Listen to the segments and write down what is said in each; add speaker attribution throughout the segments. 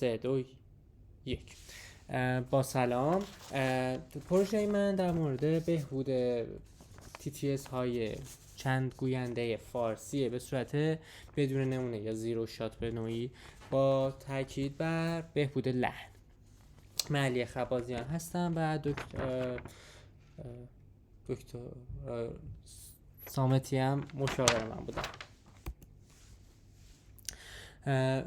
Speaker 1: 3 2 1. با سلام. پروژه من در مورد بهبود TTS های چند گوینده فارسیه به صورت بدون نمونه یا زیرو شات به نوعی، با تاکید بر بهبود لحن. من علی خبازیان هستم و دکتر سامتی هم مشاور من بودم.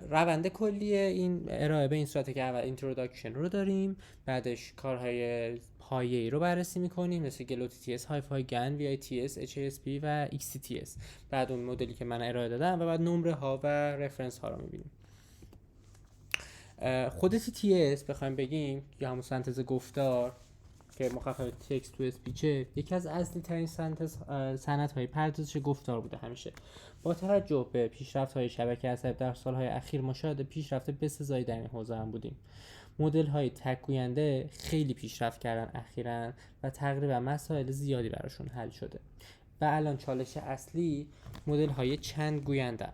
Speaker 1: روند کلی این ارائه به این صورته که اول اینتروداکشن رو داریم، بعدش کارهای پایه‌ای رو بررسی میکنیم مثل گلو TTS، هایفای گن، VITS، HASP و XCTS. بعد اون مدلی که من ارائه دادم و بعد نمره ها و رفرنس ها رو میبینیم. خود TTS بخوایم بگیم یا همون سنتز گفتار که مخفف تکست تو اسپیچه، یکی از اصلی ترین صنعت‌های پردازش گفتار بوده همیشه. با توجه به پیشرفت‌های شبکه عصبی در سال‌های اخیر ما شاهد پیشرفت بسزایی در این حوزه هم بودیم. مدل‌های تک گوینده خیلی پیشرفت کردن اخیراً و تقریبا مسائل زیادی براشون حل شده و الان چالش اصلی مدل‌های چند گوینده.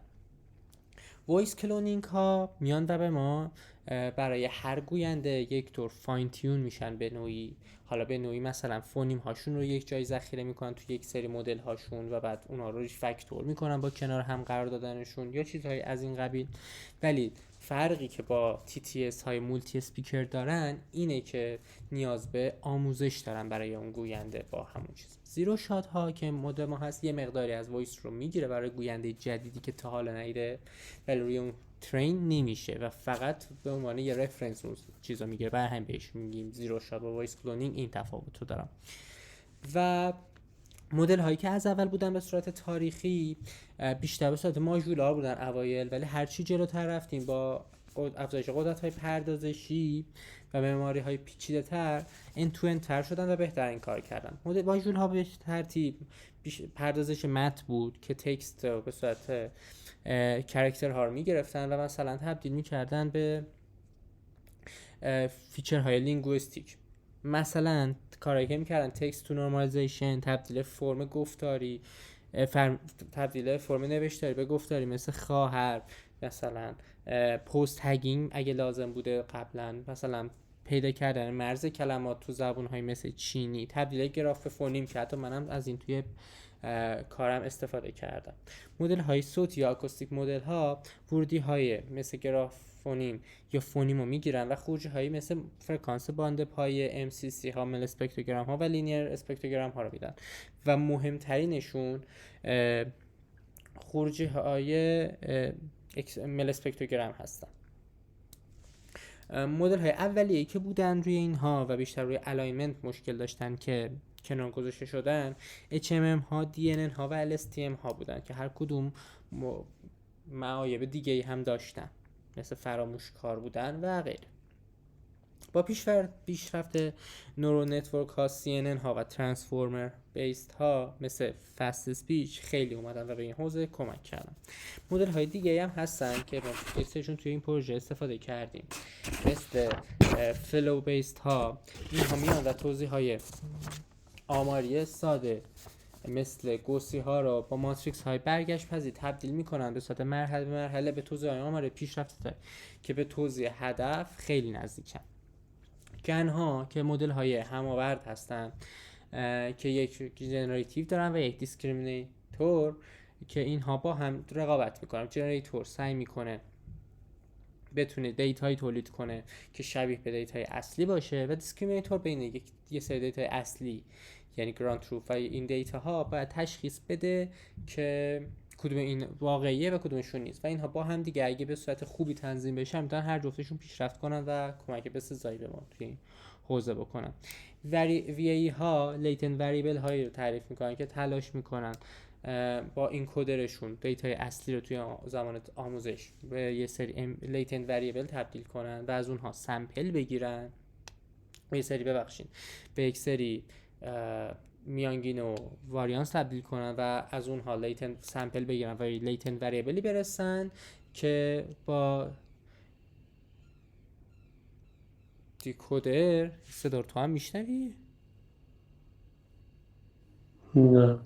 Speaker 1: وایس کلونینگ ها میان و به ما برای هر گوینده یک طور فاین تیون میشن به نوعی. حالا به نوعی مثلا فونیم هاشون رو یک جای ذخیره میکنن تو یک سری مدل هاشون و بعد اونها رو ریفکتور میکنن با کنار هم قرار دادنشون یا چیزهای از این قبیل. ولی فرقی که با TTS های مولتی اسپیکر دارن اینه که نیاز به آموزش دارن برای اون گوینده با همون چیز. زیرو شات ها که مدل ما هست یه مقداری از وایس رو میگیره برای گوینده جدیدی که تا حالا ندیده، ولی روی اون ترین نمیشه و فقط به عنوان یه رفرنس اون چیزا میگیره. برای همین بهش میگیم زیرو شات با وایس کلونینگ این تفاوت رو دارم. و مدل هایی که از اول بودن به صورت تاریخی بیشتر به صورت ماژولار بودن اوایل، ولی هرچی جلوتر رفتیم با افزایش قدرت های پردازشی و مموری های پیچیده تر end to end تر شدن و بهتر این کار کردن. مدل ماژول ها به ترتیب پردازش متن بود که تکست رو به صورت کاراکتر ها رو میگرفتن و مثلا تبدیل میکردن به فیچر های لینگویستیک. مثلا کارایی که میکردن تکست تو نورمالیزیشن، تبدیل فرم گفتاری تبدیل فرم نوشتاری به گفتاری مثل خواهر، مثلا پست تگینگ اگه لازم بوده قبلا، مثلا پیدا کردن مرز کلمات تو زبان‌های مثل چینی، تبدیل گراف به فونیم که حتی منم از این توی کارم استفاده کردم. مدل های صوتی یا آکوستیک مدل ها ورودی های مثل گراف فونیم یا فونیم رو میگیرن و خروجی هایی مثل فرکانس باند پای MCC ها، مل اسپکتروگرام ها و لینیر اسپکتروگرام ها رو میدن و مهمترینشون خروجی های مل اسپکتروگرام هستن. مدل های اولیه‌ای که بودن روی اینها و بیشتر روی الاینمنت مشکل داشتن که کنار گذاشته شدن HMM ها، DNN ها و LSTM ها بودن که هر کدوم معایب دیگه‌ای هم داشتن مثل فراموشکار بودن و غیره. با پیشرفت نورو نتورک ها، CNN ها و ترانسفورمر بیسد ها مثل فست اسپیچ خیلی اومدن و به این حوزه کمک کردن. مدل های دیگه هم هستن که ما کیسشون توی این پروژه استفاده کردیم مثل فلو بیسد ها. اینها میان و توضیح های آماری ساده مثل گوسی ها رو با ماتریکس های برگشت پذیر تبدیل میکنن به صورت مرحله به مرحله به توضیح های آماری پیشرفته که به توضیح هدف خیلی نزدیکن. گن ها که مدل های هماورد هستن که یک جنراتیو دارن و یک دیسکریمینیتور که اینها با هم رقابت میکنن. جنراتیور سعی میکنه بتونه دیتایی تولید کنه که شبیه به دیتای اصلی باشه و دیسکریمینیتور بین یه سری دیتای اصلی یعنی گراند تروف و این دیتا ها باید تشخیص بده که کدوم این واقعیه و کدومشون نیست و اینها با هم دیگه اگه به صورت خوبی تنظیم بشن میتونن هر جفتشون پیشرفت کنن و کمک بسزایی به ما توی این حوزه بکنن. VAE ها لیتن وریبل هایی رو تعریف میکنن که تلاش میکنن با این کدرشون دیتای اصلی رو توی زمان آموزش به یه سری لیتن وریبل تبدیل کنن و از اونها سمپل بگیرن به یک سری میانگین و واریانس تبدیل کنن و از اونها لیتن سمپل بگیرن و لیتن وریبلی برسن که با دیکودر صدا تو هم میشنوی؟
Speaker 2: نه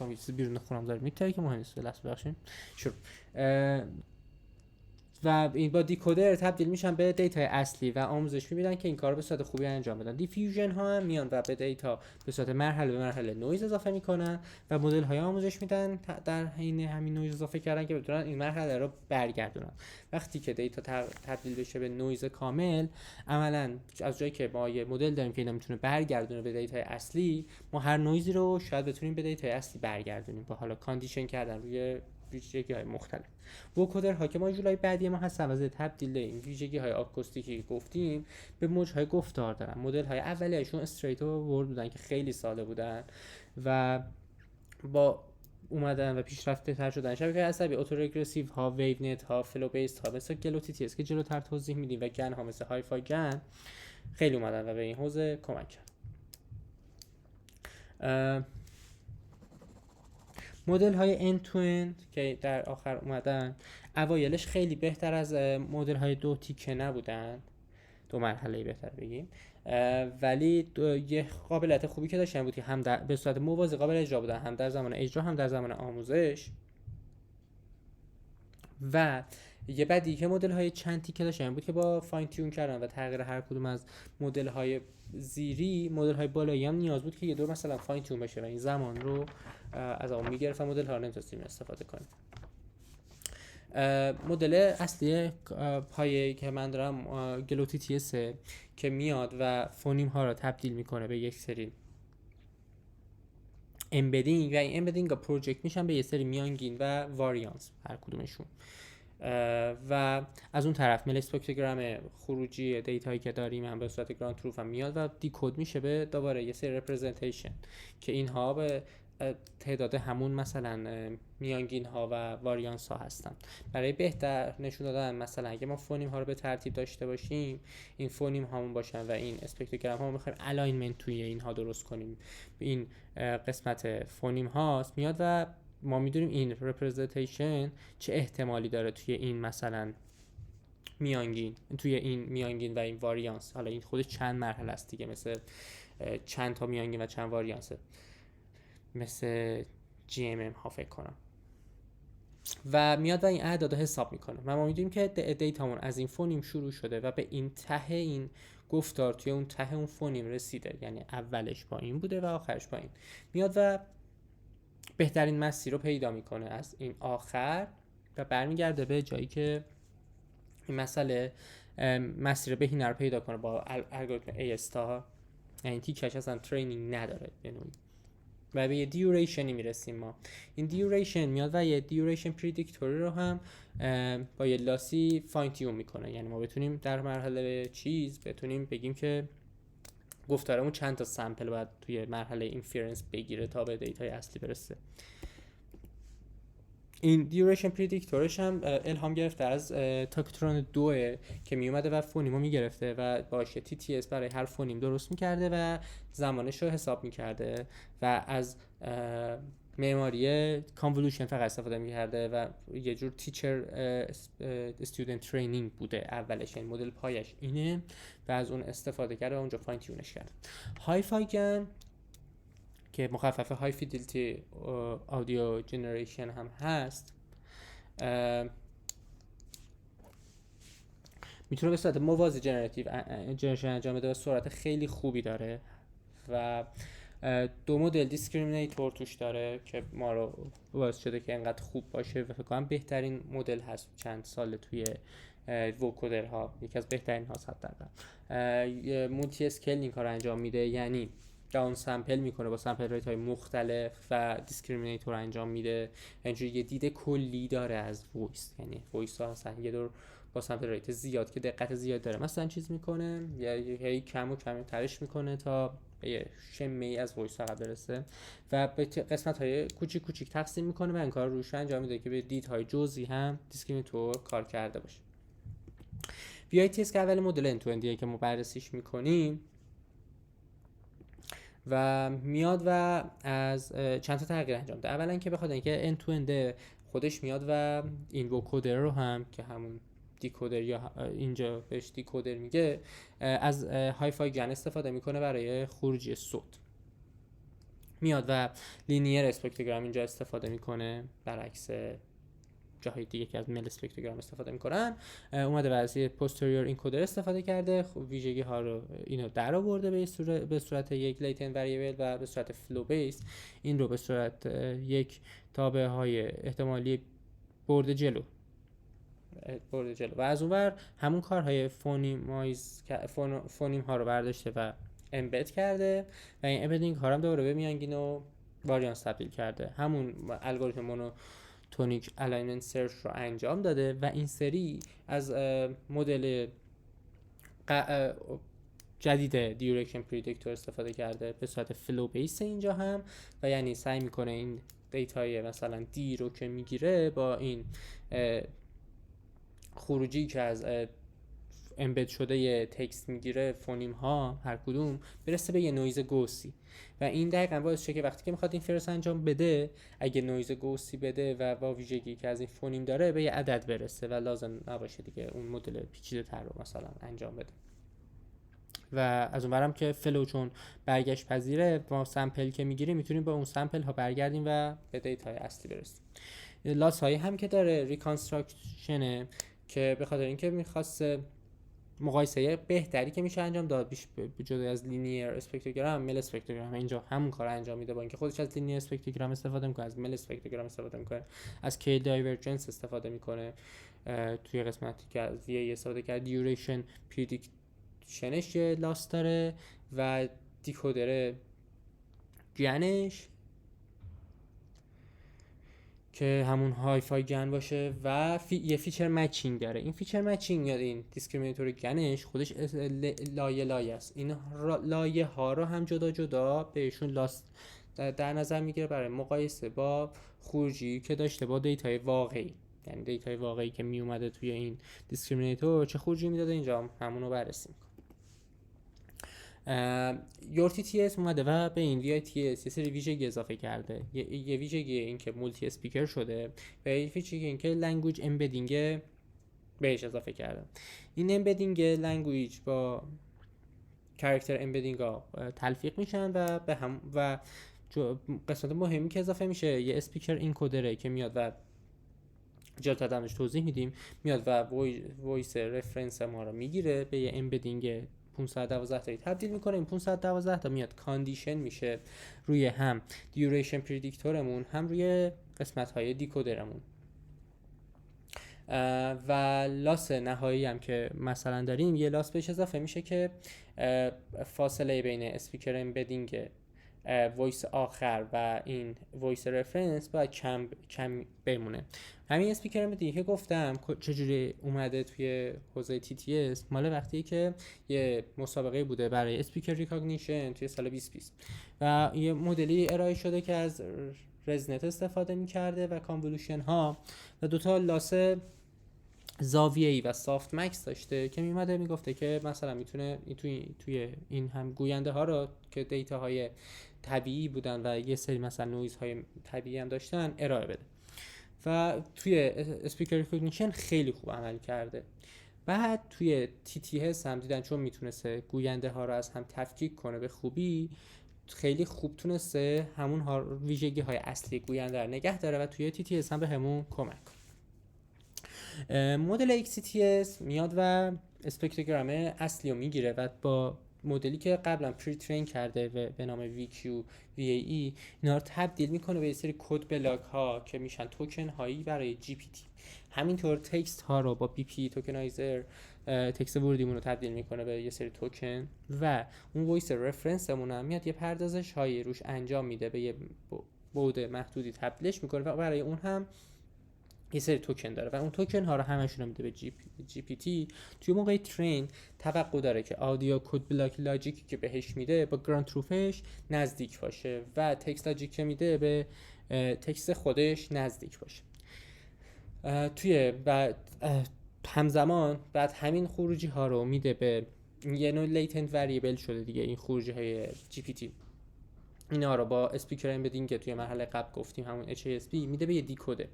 Speaker 1: یه چیزی بیرون خونم داره میتره که مهم نیست. لحظه بخشیم شروع. و این با دیکودر تبدیل میشن به دیتای اصلی و آموزش میبینن که این کار به صورت خوبی انجام بدن. دیفیوژن ها هم میان و به دیتا به صورت مرحله به مرحله نویز اضافه میکنن و مدل های آموزش میدن در حین همین نویز اضافه کردن که بتونن این مرحله رو برگردونن. وقتی که دیتا تبدیل بشه به نویز کامل، عملا از جایی که ما یه مدل داریم که اینا میتونه برگردونه به دیتای اصلی، ما هر نویزی رو شاید بتونیم به دیتای اصلی برگردونیم با حالا کاندیشن کردن روی ویژگی‌های مختلف. وکودرها که ماژولای بعدی ما هستن واسه تبدیل این ویژگی‌های آکوستیکی گفتیم به موج‌های گفتار دارن. مدل‌های اولیه‌شون استریت و ورد بودن که خیلی ساده بودن و با اومدن و پیشرفته تر شدن شبکه عصبی اتورگرسیو ها، ویو نت ها، فلو بیسد ها مثل گلوتی تی اس که جلوتر توضیح میدیم و گن ها مثل های فای گن خیلی اومدن و به این حوزه کمک کرد. مدل های end to end که در آخر اومدن اوایلش خیلی بهتر از مدل های دو تیکه نبودن، دو مرحله بهتر بگیم، ولی یه قابلیت خوبی که داشتن بود که هم به صورت موازی قابل اجرا بودن، هم در زمان اجرا هم در زمان آموزش. و یه بدی که مدل های چند تیکه داشتن بود که با فاین تیون کردن و تغییر هر کدوم از مدل های زیری، مدل های بالایی هم نیاز بود که یه دور مثلا فاین تیون بشه و این زمان رو از اون میگرفت و مدل ها رو نمیتونستیم استفاده کنیم. مدل اصلی پایه‌ای که من دارم گلوتی تی اس که میاد و فونیم ها رو تبدیل میکنه به یک سری امبدینگ و این امبدینگ ها پروژکت میشن به یک سری میانگین و واریانس هر کدومشون. و از اون طرف مل اسپکتروگرام خروجی دیتایی که داریم هم به صورت گراند تروف هم میاد و دیکود میشه به دوباره یه سری رپرزنتیشن که اینها به تعداد همون مثلا میانگین ها و واریانس ها هستن. برای بهتر نشون دادن مثلا اگه ما فونیم ها رو به ترتیب داشته باشیم، این فونیم هامون باشن و این اسپکتروگرام ها میخوایم الاینمنت توی اینها درست کنیم، این قسمت فونیم هاست میاد و ما میدونیم این رپرزنتیشن چه احتمالی داره توی این مثلا میانگین، توی این میانگین و این واریانس. حالا این خودش چند مرحله است دیگه، مثل چند تا میانگین و چند واریانسه، مثل GMM ها فکر کنم. و میاد و این اعداد رو حساب میکنه و ما میدونیم که دیتامون از این فونیم شروع شده و به این ته این گفتار توی اون ته اون فونیم رسیده، یعنی اولش پایین بوده و آخرش پایین. میاد و بهترین مسیر رو پیدا میکنه از این آخر و برمیگرده به جایی که این مسئله مسیر بهینه رو پیدا کنه با الگوریتم ای استار، یعنی تیکش اصلا ترینینگ نداره به نوعی و به یه دیوریشنی میرسیم. ما این دیوریشن میاد و یه دیوریشن پردیکتوری رو هم با یه لاسی فاین تیون میکنه، یعنی ما بتونیم در مرحله چیز بتونیم بگیم که گفتارمون چند تا سامپل باید توی مرحله اینفرنس بگیره تا به دیتای اصلی برسه. این دیوریشن پردیکتورش هم الهام گرفته از تاکترون 2 که می اومده و فونیمو میگرفته و باشه تی تی اس برای هر فونیم درست میکرده و زمانش رو حساب میکرده و از معماری کانولوشن فقط استفاده میکرده و یه جور تیچر استودنت ترینینگ بوده اولش، این مدل پایش اینه و از اون استفاده کرده و اونجا فاین تیونش کرده. های فایگن که مخفف های فیدلیتی آدیو جنریشن هم هست، میتونه به صورت موازی جنریشن انجام بده و سرعت خیلی خوبی داره و دو مدل دیسکریمینیتور توش داره که ما رو باعث شده که انقدر خوب باشه و فکر کنم بهترین مدل هست چند سال توی وکودرها، یکی از بهترین هاست. حتی مولتی اسکیل این کار انجام میده، یعنی داون سامپل میکنه با سامپل ریت های مختلف و دیسکریمینیتور انجام میده، اینجوری یه دید کلی داره از وایس، یعنی وایس ها مثلا یه دور با سامپل ریت زیاد که دقت زیاد داره مثلا چیز میکنه یا هی کم و کم ترش میکنه تا به شمه ای از وایس فقط برسه و به قسمت های کوچیک کوچیک تقسیم میکنه و این کار روش انجام میده که به دیدهای جزئی هم دیسکریمینیتور کار کرده باشه. VITS که اول مدل end to end که ما بررسیش میکنیم و میاد و از چند تا تغییر انجام ده. اولا که بخاطر اینکه end to end خودش میاد و این وکودر رو هم که همون دیکودر یا اینجا بهش دیکودر میگه از های فای گن استفاده میکنه برای خروجی صوت. میاد و لینیر اسپکتروگرام اینجا استفاده میکنه برعکس جاهای دیگه که از مل اسپکتروگرام استفاده میکنن، اومده و از پوستریور اینکودر استفاده کرده. خب ویژگی ها رو اینو در آورده به صورت یک لیتنت وریبل و به صورت فلو بیس این رو به صورت یک تابع های احتمالی برده جلو و از اونور همون کارهای فونیم ها رو برداشته و امبد کرده و این امبدینگ ها رو هم دوباره به میانگین و واریانس تبدیل کرده. همون الگوریتم مونوتونیک الاینمنت سرچ رو انجام داده و این سری از مدل جدید دیورکشن پردیکتور استفاده کرده به صورت فلو بیس اینجا هم، و یعنی سعی میکنه این دیتای مثلا دی رو که میگیره با این خروجی که از امبد شده یه تکست میگیره، فونیم ها هر کدوم برسه به یه نویز گوسی و این دقیقاً باعث شده که وقتی که میخواد این فرس انجام بده اگه نویز گوسی بده و با ویژگی که از این فونیم داره به یه عدد برسه و لازم نباشه دیگه اون مدل پیچیده تر رو مثلا انجام بده. و از اونورم که فلو چون برگشت پذیره، با سمپل که میگیریم میتونیم با اون سمپل ها برگردیم و به دیتای اصلی برسیم. لاس هایی هم که داره ریکانستراکشنه که به خاطر اینکه میخواست مقایسه بهتری که میشه انجام داد به جدا از لینیر اسپکتروگرام مل اسپکتروگرام اینجا همون کار انجام میده، با اینکه خودش از لینیر اسپکتروگرام استفاده میکنه، از مل اسپکتروگرام استفاده میکنه، از کی دایورجنس استفاده میکنه، توی قسمتی که از یه استفاده کرد دیوریشن پردیکشنش لاس داره و دیکودر گنش که همون های فای گن باشه و یه فیچر مچینگ داره. این فیچر مچینگ یا این دیسکریمیناتور گنش خودش لایه است. این لایه ها رو هم جدا جدا بهشون لاست در نظر میگیره برای مقایسه با خروجی که داشته با دیتای واقعی، یعنی دیتای واقعی که می اومده توی این دیسکریمیناتور چه خروجی میداده اینجا همون رو بررسی میکنه. یورتی تی اس اومده و به این وی آی تی اس یه سری ویژگی اضافه کرده. یه ویژگی این که مولتی اسپیکر شده و یه ویژگی این که لنگویج امبدینگ بهش اضافه کرده. این امبدینگ لنگویج با کاراکتر امبدینگ ها تلفیق میشن و به هم و قسمت مهمی که اضافه میشه یه اسپیکر اینکودره که میاد و جلوتر درش توضیح میدیم، میاد و وایس رفرنس ما رو میگیره به یه امبدینگ 512 تایی تبدیل میکنه. این 512 تا میاد کاندیشن میشه روی هم دیوریشن پردیکتورمون هم روی قسمت های دیکودرمون و لاس نهایی هم که مثلا داریم یه لاس بهش اضافه میشه که فاصله بین اسپیکر امبدینگ وایس آخر و این وایس رفرنس باید کم بمونه. همین اسپیکر امبدینگ که گفتم چجوری اومده توی حوزه TTS مال وقتی که یه مسابقه بوده برای اسپیکر ریکاگنیشن توی سال 2020 و یه مدلی ارائه شده که از رزنت استفاده می‌کرده و کانولوشن ها و دوتا لاس زاویه‌ای و سافت مکس داشته که میومده میگفته که مثلا میتونه توی این هم گوینده ها رو که دیتا های طبیعی بودن و یه سری مثلا نویز های طبیعی هم داشتن ارائه بده و توی اسپیکر ریکگنیشن خیلی خوب عمل کرده. بعد توی TTS هم دیدن چون میتونسته گوینده ها رو از هم تفکیک کنه به خوبی، خیلی خوب تونسته همون ویژگی های اصلی گوینده رو نگه داره و توی TTS هم به همون کمک. مدل XCTS میاد و اسپکتروگرام اصلی رو میگیره و با مدلی که قبلا پری ترین کرده به نام VQVAE اینا رو تبدیل میکنه به یه سری کد بلاک ها که میشن توکن هایی برای GPT. همینطور تکست ها رو با BP توکنایزر تکست وردیمون رو تبدیل میکنه به یه سری توکن و اون وایس رفرنسمون هم میاد یه پردازش هایی روش انجام میده، به یه بعد محدودی تبدیلش میکنه و برای اون هم یه سری توکن داره و اون توکن ها رو همشون رو میده به GPT. توی موقع ترین توقع داره که آدیو کد بلاک لاجیکی که بهش میده با گراند تروفش نزدیک باشه و تکست لاجیک که میده به تکست خودش نزدیک باشه. توی بعد همزمان بعد همین خروجی ها رو میده به یه نوع لیتنت وریبل شده دیگه این خروجی های GPT. اینا رو با اسپیکر امبدینگ که توی مرحله قبل گفتیم همون HASP میده به یه دیکودر.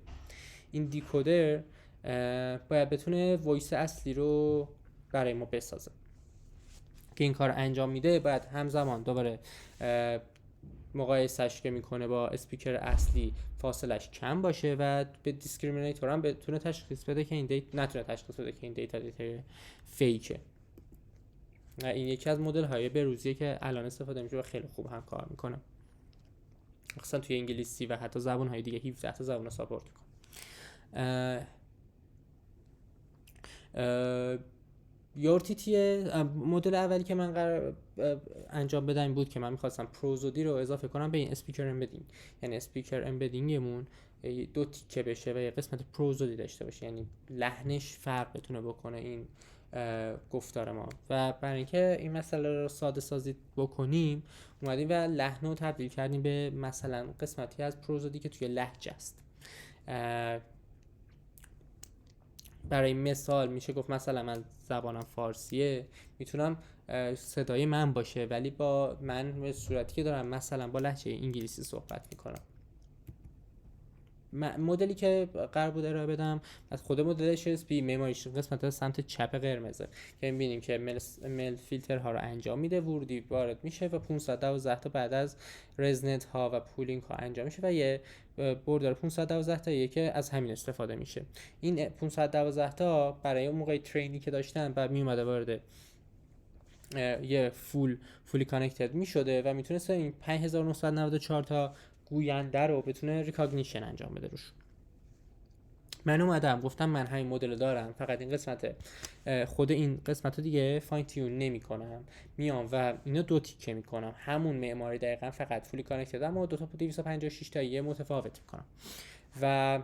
Speaker 1: این دیکودر باید بتونه وایس اصلی رو برای ما بسازه که این کار انجام میده. باید همزمان دوباره مقایسش که میکنه با اسپیکر اصلی فاصلش کم باشه و به دیسکریمینیتور هم بتونه تشخیص بده که این دیتا فیکه. این یکی از مدل های بروزیه که الان استفاده میشه و خیلی خوب هم کار میکنه، مثلا توی انگلیسی و حتی زبان های دیگه 17 تا زبان ساپورت میکنه. یورتیتی مدل اولی که من قرار انجام بدم این بود که من میخواستم پروزودی رو اضافه کنم به این اسپیکر امبدینگ، یعنی اسپیکر امبدینگمون 2 تیکه بشه و یه قسمت پروزودی داشته باشه، یعنی لحنش فرق بتونه بکنه این گفتار ما. و برای اینکه این مسئله رو ساده سازی بکنیم اومدیم و لحن رو تبدیل کردیم به مثلا قسمتی از پروزودی که توی لهجه است. برای مثال میشه گفت مثلا من زبانم فارسیه، میتونم صدای من باشه ولی با من به صورتی که دارم مثلا با لهجه انگلیسی صحبت میکنم. مدلی که قرار بود ارائه بدم از خود مدل HSP معماریش قسمت سمت چپ قرمزه که میبینیم که مل فیلتر ها رو انجام میده، ورودی وارد میشه و 512 تا بعد از رزنت ها و پولینگ ها انجام میشه و یه بردار 512 تا که از همین استفاده میشه. این 512 تا برای اون موقع ترینی که داشتن بعد میومده وارد یه فولی کانکتد میشده و میتونسته این 5994 تا گوینده رو بتونه ریکاگنیشن انجام بده روش. من اومدم گفتم من همین مدل دارم، فقط این قسمت خود این قسمت رو دیگه فاین تیون نمی کنم، میام و اینو 2 تیکه میکنم، همون معماری دقیقا فقط فولی کانکتد اما 2 تا 256 تایی متفاوت میکنم و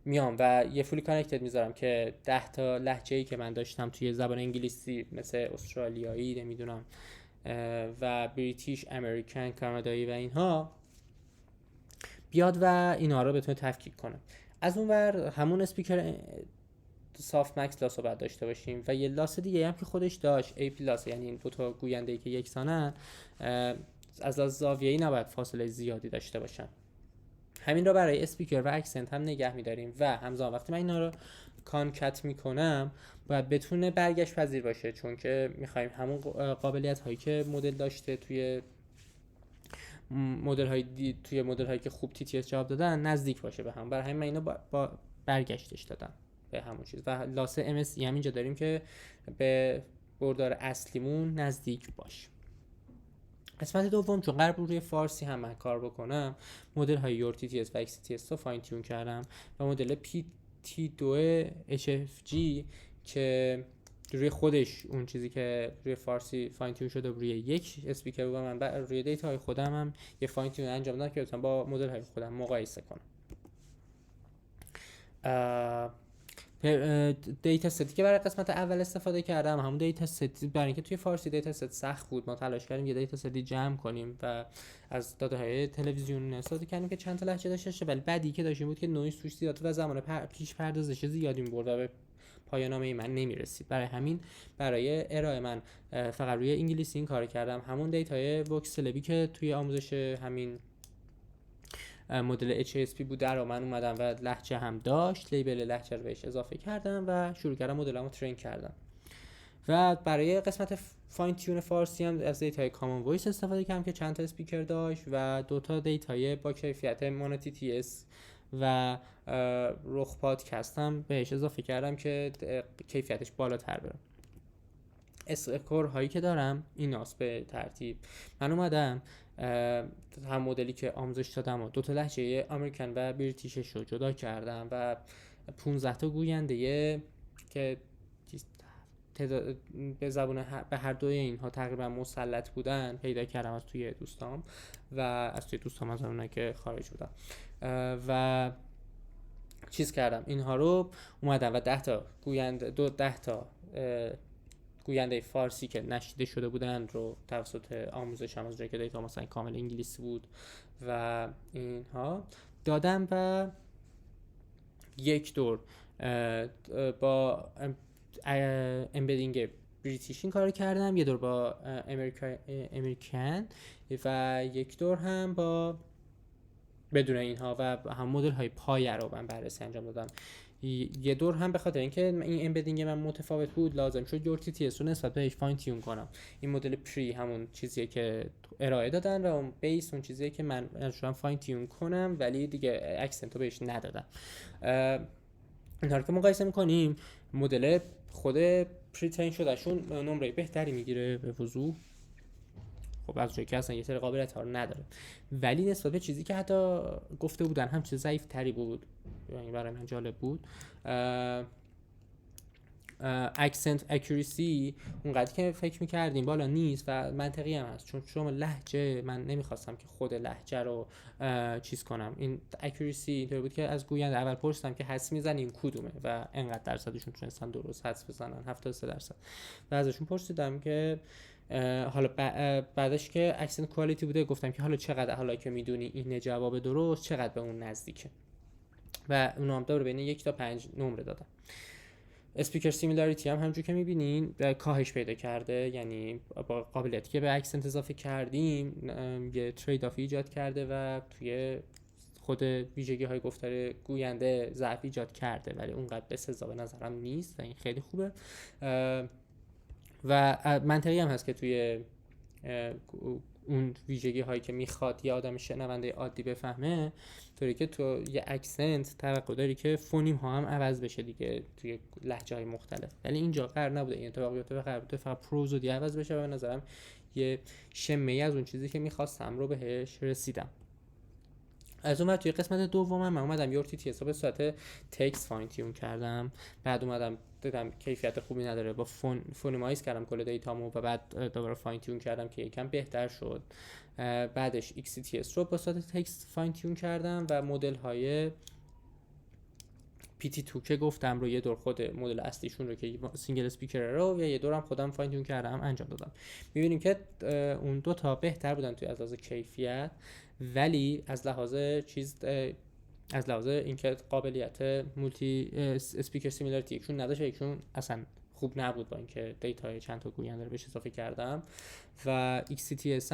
Speaker 1: میام و یه فولی کانکتد میذارم که 10 تا لهجه‌ای که من داشتم توی زبان انگلیسی مثل استرالیایی نمیدونم و بریتیش، امریکن، کانادایی و اینها بیاد و اینا رو بتونه تفکیک کنه. از اون ور همون اسپیکر سافت مکس لاس رو باید داشته باشیم و یه لاس دیگه هم که خودش داشت AP لاس، یعنی این 2 تا گوینده‌ای که یکسانن از زاویه‌ای نباید فاصله زیادی داشته باشن. همین رو برای اسپیکر و اکسنت هم نگه می‌داریم و همزمان وقتی من اینا رو کانکت میکنم باید بتونه برگشت پذیر باشه، چون که میخوایم همون قابلیت هایی که مدل داشته توی مدل هایی که خوب TTS جواب دادن نزدیک باشه به هم. برای همین من اینو با برگشتش دادم به همون چیز و لاس MSE هم اینجا داریم که به بردار اصلیمون نزدیک باشه. قسمت دوم چون قرار بود روی فارسی هم من کار بکنم، مدل های یور TTS و XTS رو فاین تیون کردم و مدل PT2 HFG که روی خودش اون چیزی که روی فارسی فاین تیون شده روی یک اسپیکر و من روی دیتا های خودم هم یه فاین تیون انجام دادم که بتونم با مدل های خودم مقایسه کنم. دیتا ستی که برای قسمت اول استفاده کردم همون دیتا ستی، برای اینکه توی فارسی دیتا ست سخت بود ما تلاش کردیم یه دیتا ستی جمع کنیم و از داده های تلویزیون استفاده کردیم که چند تا لهجه داشته، ولی بعدی که داشتیم بود که نویز توش زیاد و زمان پیش پردازش زیادی می‌برد و به پایان نامه من نمی‌رسید. برای همین برای ارائه من فقط روی انگلیسی این کار کردم، همون دیتای وکسلبی که توی آموزش همین مدل HSP بود در من اومدم و لهجه هم داشت، لیبل لهجه رو بهش اضافه کردم و شروع کردم مدلمو ترین کردم و برای قسمت فاین تیون فارسی هم از دیتای کامن وایس استفاده کردم که چند تا اسپیکر داشت و 2 تا دیتای با کیفیت مونو TTS و رخ پادکست هم بهش اضافه کردم که کیفیتش بالاتر بره. اسکور هایی که دارم ایناست به ترتیب. من اومدم هم مدلی که آموزش دادم و 2 تا لهجه امریکن و بریتیشش رو جدا کردم و 15 تا گوینده که به زبان به هر دوی اینها تقریبا مسلط بودن پیدا کردم از توی دوستام و از اونایی که خارج بودن و چیز کردم اینها رو اومدم و 10 تا گوینده فارسی که نشیده شده بودن رو توسط آموزش هم از جایی که دیتا مثلا کامل انگلیسی بود و اینها دادم و یک دور با امبدینگ بریتیش این کار کردم، یه دور با امریکن و یک دور هم با بدون اینها و هم مدل های پایه رو من بررسی انجام دادم. یه دور هم به خاطر اینکه این امبدینگ من متفاوت بود لازم شد یور تی تی اس رو نسبت بهش فاین تیون کنم. این مدل پری همون چیزیه که ارائه دادن و اون بیس اون چیزیه که من شدم فاین تیون کنم ولی دیگه اکسنت رو بهش ندادم. اینا رو که مقایسه میکنیم مدل خود پری ترین شدهشون نمره بهتری میگیره به وضوح. خب از جایی که اصلا یه سری قابلیت ها رو نداره ولی نسبت به چیزی که حتی گفته بودن هم چیز ضعیف تری بود، یعنی برای من جالب بود. اکسنت اکوریسی اونقدر که فکر میکردیم بالا نیست و منطقی هم هست چون شما لهجه من نمیخواستم که خود لهجه رو چیز کنم. این اکوریسی اینطور بود که از گوینده اول پرسیدم که حدس میزنین کدومه و انقدر درصدشون تونستن درست حدس بزنن 73%. و ازشون پرسیدم که حالا بعدش که اکسنت کوالیتی بوده گفتم که حالا چقدر حالا که میدونی این جواب درست چقدر به اون نزدیکه و اونم داره بین 1 تا 5 نمره دادم. اسپیکر سیمیلاریتی هم همونجوری که میبینین کاهش پیدا کرده، یعنی با قابلیتی که به اکسنت اضافه کردیم یه ترید آف ایجاد کرده و توی خود ویژگی های گفتار گوینده ضعف ایجاد کرده ولی اونقدر به سزا به نظرم نیست و این خیلی خوبه. و منطقی هم هست که توی اون ویژگی هایی که میخواد یه آدم شنونده عادی بفهمه طوری که تو یه اکسنت توقع داری که فونیم ها هم عوض بشه دیگه توی لهجه های مختلف، ولی اینجا قرار نبوده این اتفاق بیفته و قرار بوده فقط پروزودی عوض بشه و به نظرم یه شمه ای از اون چیزی که میخواستم رو بهش رسیدم. از اون بعد توی قسمت دومم من اومدم یور تی تی اس رو به صورت تکست فاین تیون کردم، بعد اومدم دیدم کیفیت خوبی نداره با فونیمایز کردم کل دیتامو و بعد دوباره فاین تیون کردم که یکم بهتر شد. بعدش ایکس تی اس رو به صورت تکست فاین تیون کردم و مدل های PT2 که گفتم رو یه دور خود مدل اصلیشون رو که سینگل اسپیکر رو یه دورم خودم فاین تیون کردم انجام دادم. می‌بینیم که اون دو تا بهتر بودن توی از لحاظ کیفیت ولی از لحاظ اینکه قابلیت مولتی اسپیکر سیمیلاریتی یکشون نداشت یکشون اصلا خوب نبود با اینکه دیتای چند تا گوینده رو بهش اضافه کردم. و XCTS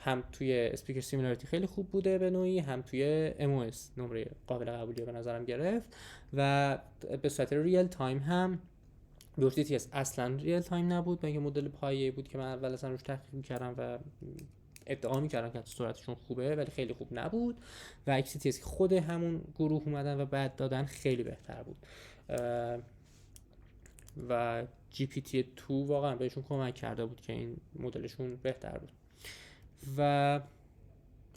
Speaker 1: هم توی اسپیکر سیمیلاریتی خیلی خوب بوده به نوعی، هم توی MOS نمره قابل قبولی به نظرم گرفت و به صورت ریل تایم هم یورتی TS اصلا ریل تایم نبود با اینکه مدل پایه‌ای بود که من اول اصلا روش تحقیق می‌کردم و ادعا می‌کردم که سرعتشون خوبه ولی خیلی خوب نبود و XCTS خود همون گروه اومدن و بعد دادن خیلی بهتر بود و GPT-2 واقعا بهشون کمک کرده بود که این مدلشون بهتر بود و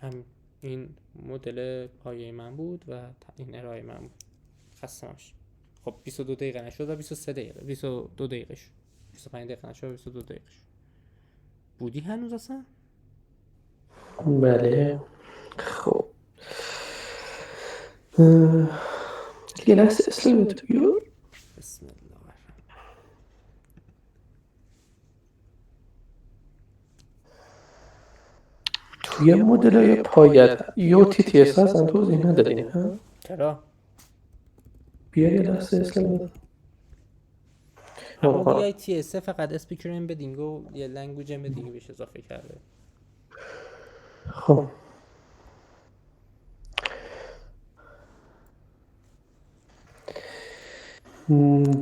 Speaker 1: هم این مدل پایه من بود و این ارائه من بود. خسته نباشید. خب 22 دقیقه نشد و 23 دقیقه 22 دقیقه شد 25 دقیقه نشد و 22 دقیقه شد. بودی هنوز اصلا؟
Speaker 2: بله. خب یه لحظه اسلامتو بیار.
Speaker 1: بسم الله الرحمن.
Speaker 2: توی مدل‌های پایت یو تی تی اس هستن توضیح ندادین ها؟
Speaker 1: چرا؟
Speaker 2: بیار یه لحظه اسلامتو.
Speaker 1: همون VITS فقط اسپیکر امبدینگ و یه لنگویج امبدینگ بهش اضافه کرده.
Speaker 2: خب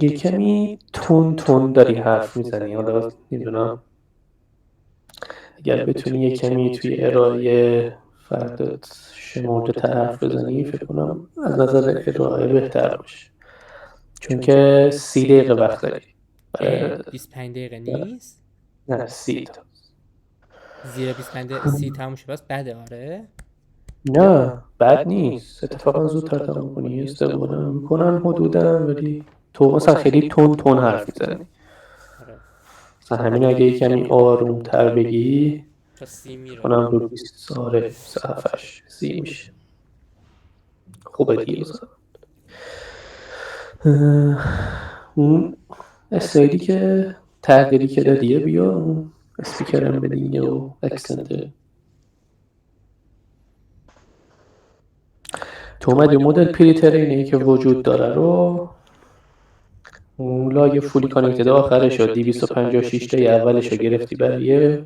Speaker 2: یه کمی تون داری حرف میزنی، حالا میدونم اگر بتونی یه کمی توی ارائه فردت شمرده حرف بزنی فکر کنم از نظر ارائه بهتر باشه چون که 30 دقیقه وقت داری.
Speaker 1: 25 دقیقه نیست؟
Speaker 2: نه 30 تا
Speaker 1: زیر 25 دقیقه 30 تموم شه بس بده. آره
Speaker 2: نه بد نیست، اتفاقا زودتر تموم کنی استفاده میکنن حدودا ولی تو مثلا خیلی تون حرف میزنی. مثلا همین اگه یه کمی آروم تر بگی
Speaker 1: تا 30 میره
Speaker 2: کنم رو 20 ساره صفحش 30 میشه. خوبه دیگه. مثلا اون اسلایدی که تغییری که دادیه بیا اون اسپیکرم بدین و اکسنت تو اومدی مدل پریترینی که وجود داره رو اون لاگ فولی کانکتد آخرش رو 256 تا اولش رو گرفتی برای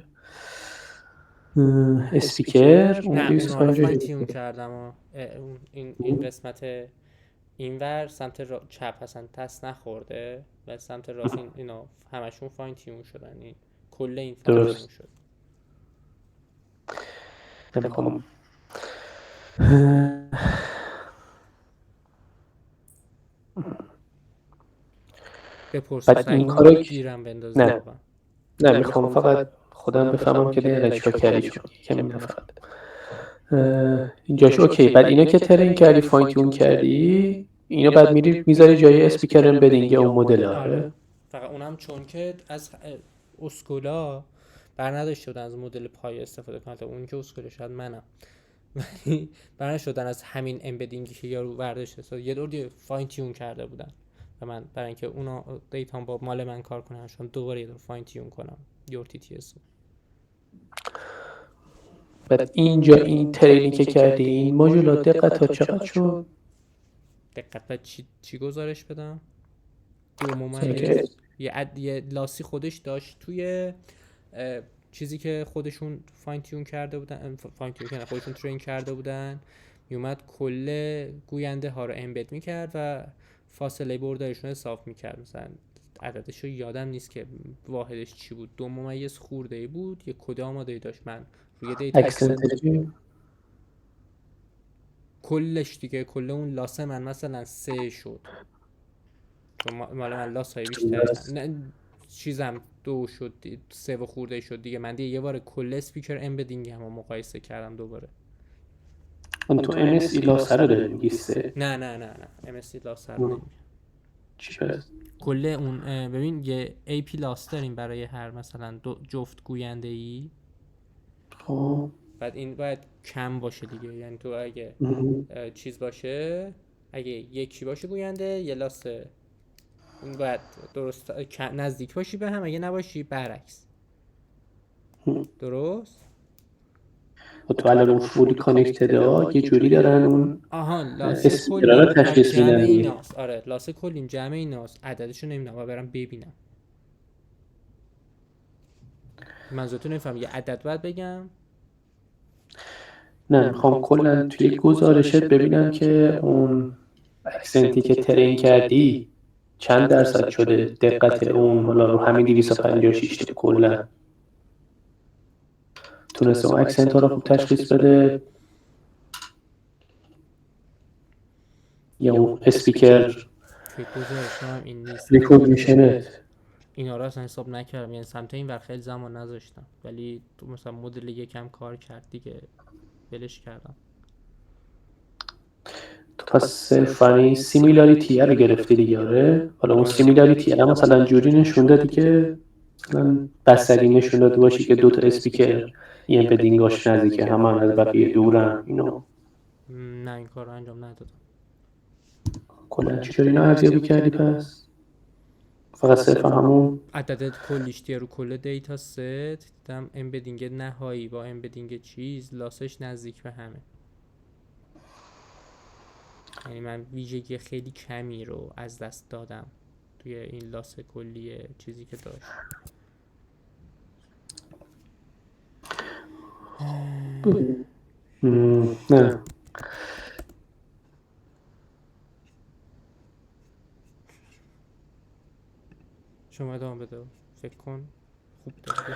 Speaker 2: اسپیکر.
Speaker 1: نه اون رو فاین تیون کردم این قسمت اینور سمت چپ اصلا دست نخورده و سمت راست اینا همشون فاین تیون شدن. این کل این فاین تیون
Speaker 2: درست.
Speaker 1: شد.
Speaker 2: نمیخوام
Speaker 1: بپرس
Speaker 2: بعد این کارو
Speaker 1: گیرم بنداز.
Speaker 2: نه نه میخوام فقط خودم بفهمم که دقیقا چیکار کردی، چون کمی نفهمیدم. اینجاش اوکی. بعد اینا که ترین کردی، فاین تیون کردی، اینا بعد میری میذاری جای اسپیکر امبدینگ اون مدل. آره
Speaker 1: فقط اونم چون که از اسکولا بر نداشته بودن از مدل پای استفاده کنن، اون که اسکولا شاید منم، ولی بر نشدن از همین امبدینگی که یارو برداشته یه دور دیگه فاین تیون کرده بودن و من برای اینکه اونا دیتام با مال من کار کنن شون دوباره یه دور فاین تیون کنم یور تی تی اس.
Speaker 2: بعد اینجا این ترینی که کردی، این ماژولات دقت ها چقدر شد؟
Speaker 1: دقت بعد چی گزارش بدم؟ دو ممیز یه لاسی خودش داشت توی چیزی که خودشون فاین تیون کرده بودن، خودشون ترین کرده بودن، میومد کل گوینده ها رو امبد میکرد و فاصله بردارشون حساب میکرد. مثلا عددش رو یادم نیست که واحدش چی بود، 2 ممیز خورده ای بود، یه کد آماده داشت. من روی دیتا کلش دیگه کل اون لاسه من مثلا 3 شد، چون مال من لاس های بیشتر چیزم 2 شد 3 و خورده شد دیگه. من دیگه یه بار کل اسپیکر امبدینگ هم مقایسه کردم دوباره.
Speaker 2: اون تو ام اس ای لاس رو داری میگی 3؟
Speaker 1: نه ام اس ای لاس رو نمیگم.
Speaker 2: چی پس؟
Speaker 1: کل اون ببین یه ای پی لاس داریم برای هر مثلا 2 جفت گوینده ای.
Speaker 2: خب
Speaker 1: بعد این باید کم باشه دیگه، یعنی تو اگه چیز باشه، اگه یکی باشه گوینده یه لاس این باید درست نزدیک باشی به هم، اگه نباشی برعکس. درست؟
Speaker 2: تو الان اون فولی کانکتد ها یه جوری دارن اون
Speaker 1: لاس
Speaker 2: کلین تشخیص
Speaker 1: جمع
Speaker 2: میدن.
Speaker 1: ایناست. آره لاس کلین جمع ایناست، عددشو نمیدونم و برم ببینم. منظورتون نمیفهم یه عدد باید بگم؟
Speaker 2: نه میخوام کلا توی گزارشت ببینم که اون اکسنتی که ترین کردی چند درصد شده دقت اون، حالا رو همین 256 تا کلا تونسته اون اکسنت ها رو خوب تشخیص بده، یا اون اسپیکر
Speaker 1: توی گزارش هم این نیست.
Speaker 2: ریکوگنیشنت.
Speaker 1: اینا رو اصلا حساب نکردم، یعنی سمت این ور خیلی زمان نذاشتم، ولی تو مثلا مدل یکم کار کرد دیگه بلش کردم.
Speaker 2: تو پس صرفا این سیمیلاریتی رو گرفتی دیگه. آره حالا اون سیمیلاریتی هم مثلا جوری نشون دادی که مثلا بستگی نشون داده باشی که دوتا اسپیکر این امبدینگاش نزدیکه هم از بقیه دورن. اینو
Speaker 1: نه این کار رو انجام ندادم.
Speaker 2: کلا چطوری اینا ارزیابی کردی پس؟ فقط صرفا همون
Speaker 1: عدد کلیش دیگه رو کل دیتا ست دیدم امبدینگ نهایی با امبدینگ چیز لاسش نزدیک به همه. یعنی من ویژگی خیلی کمی رو از دست دادم توی این لاس کلی چیزی که داشت.
Speaker 2: نه
Speaker 1: شما ادامه بده، فکر کن خوب داری.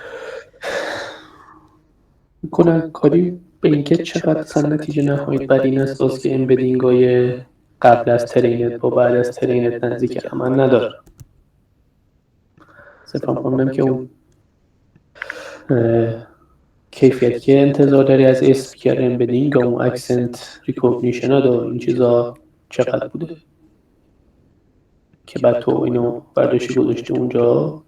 Speaker 2: کنن کاری به اینکه چقدر اصلا نتیجه نهایی بد این است که امبدینگ های قبل از ترینت با بعد از ترینت نزدیک هم نداره. صرفا خوندم که اون کیفیت که انتظار داری از اسپیکر امبدینگ و اون اکسنت ریکوگنیشن ها و این چیزا چقدر بوده که بعد تو اینو برداشتی گذاشتی اونجا.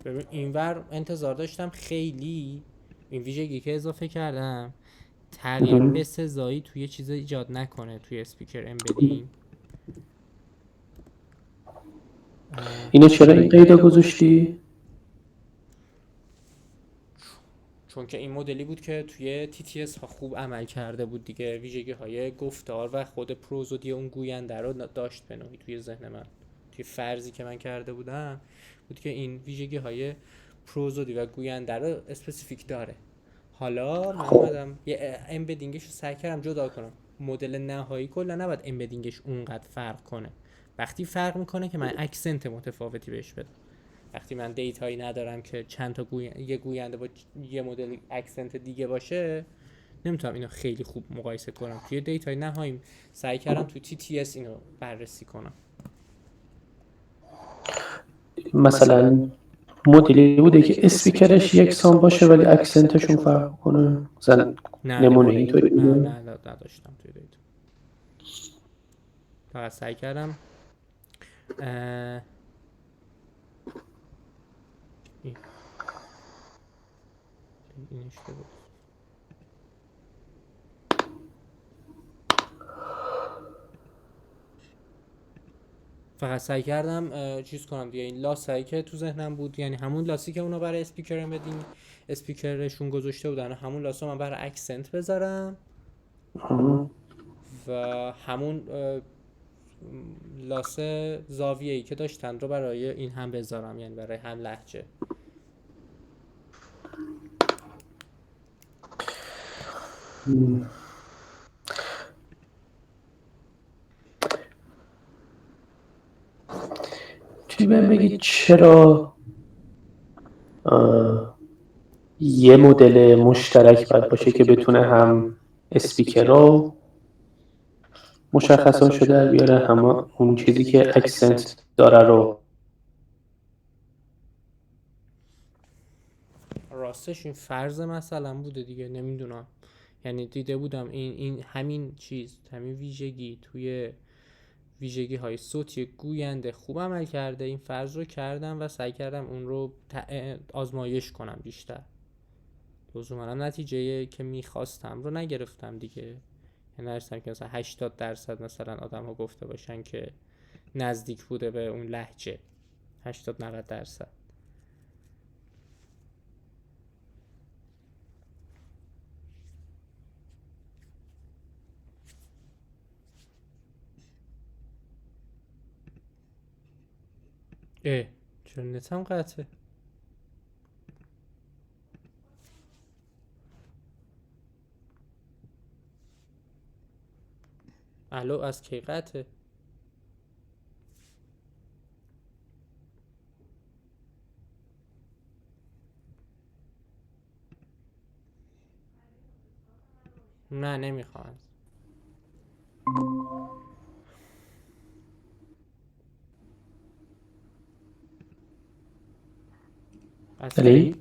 Speaker 1: ببین اینور انتظار داشتم خیلی این ویژگی که اضافه کردم تغییر بسزایی توی چیز ایجاد نکنه توی اسپیکر امبدینگ.
Speaker 2: اینو چرا این قیدا گذاشتی؟
Speaker 1: چون که این مدلی بود که توی TTS ها خوب عمل کرده بود دیگه، ویژگی های گفتار و خود پروزودی اون گوینده رو داشت به نوعی توی ذهن من. توی فرضی که من کرده بودم بود که این ویژگی های پروزودی و گوینده رو اسپسیفیک داره. حالا من اومدم یه امبدینگش رو سعی کردم جدا کنم. مدل نهایی کلا نباید امبدینگش اونقدر فرق کنه. وقتی فرق میکنه که من اکسنت متفاوتی بهش بدم. وقتی من دیتایی ندارم که چند تا یه گوینده با یه مدل اکسنت دیگه باشه، نمیتونم اینو خیلی خوب مقایسه کنم. توی دیتای نهایی سعی کردم تو TTS اینو بررسی کنم.
Speaker 2: مثلا مدلی بوده که اسپیکرش یکسان باشه ولی اکسنتشون فرق کنه، مثلا نمونه اینطوری بوده؟
Speaker 1: نه نداشتم توی دیتا. فقط سعی کردم این اشتباه. فقط سعی کردم چیز کنم دیگه. این لاسایی که تو ذهنم بود، یعنی همون لاسی که اونا برای اسپیکرشون گذاشته بودن، همون لاسو من برای اکسنت بذارم و همون لاس زاویه‌ای که داشتن رو برای این هم بذارم، یعنی برای هم لهجه.
Speaker 2: چی بهم بگید چرا یه مدل مشترک باید باشه که بتونه هم اسپیکر رو مشخصاشو در بیاره، هم اون چیزی که اکسنت داره رو.
Speaker 1: راستش این فرض مثلا بوده دیگه، نمیدونم. یعنی دیده بودم این همین چیز، همین ویژگی توی ویژگی های صوتی گوینده خوب عمل کرده. این فرض رو کردم و سعی کردم اون رو آزمایش کنم بیشتر. لزوما نتیجه که میخواستم رو نگرفتم دیگه. یعنی نرسیدم که مثلا 80% مثلا آدم ها گفته باشن که نزدیک بوده به اون لهجه. 80-90%. چرا نتم قطعه؟ الو از کی قطعه؟ نه نمیخوام.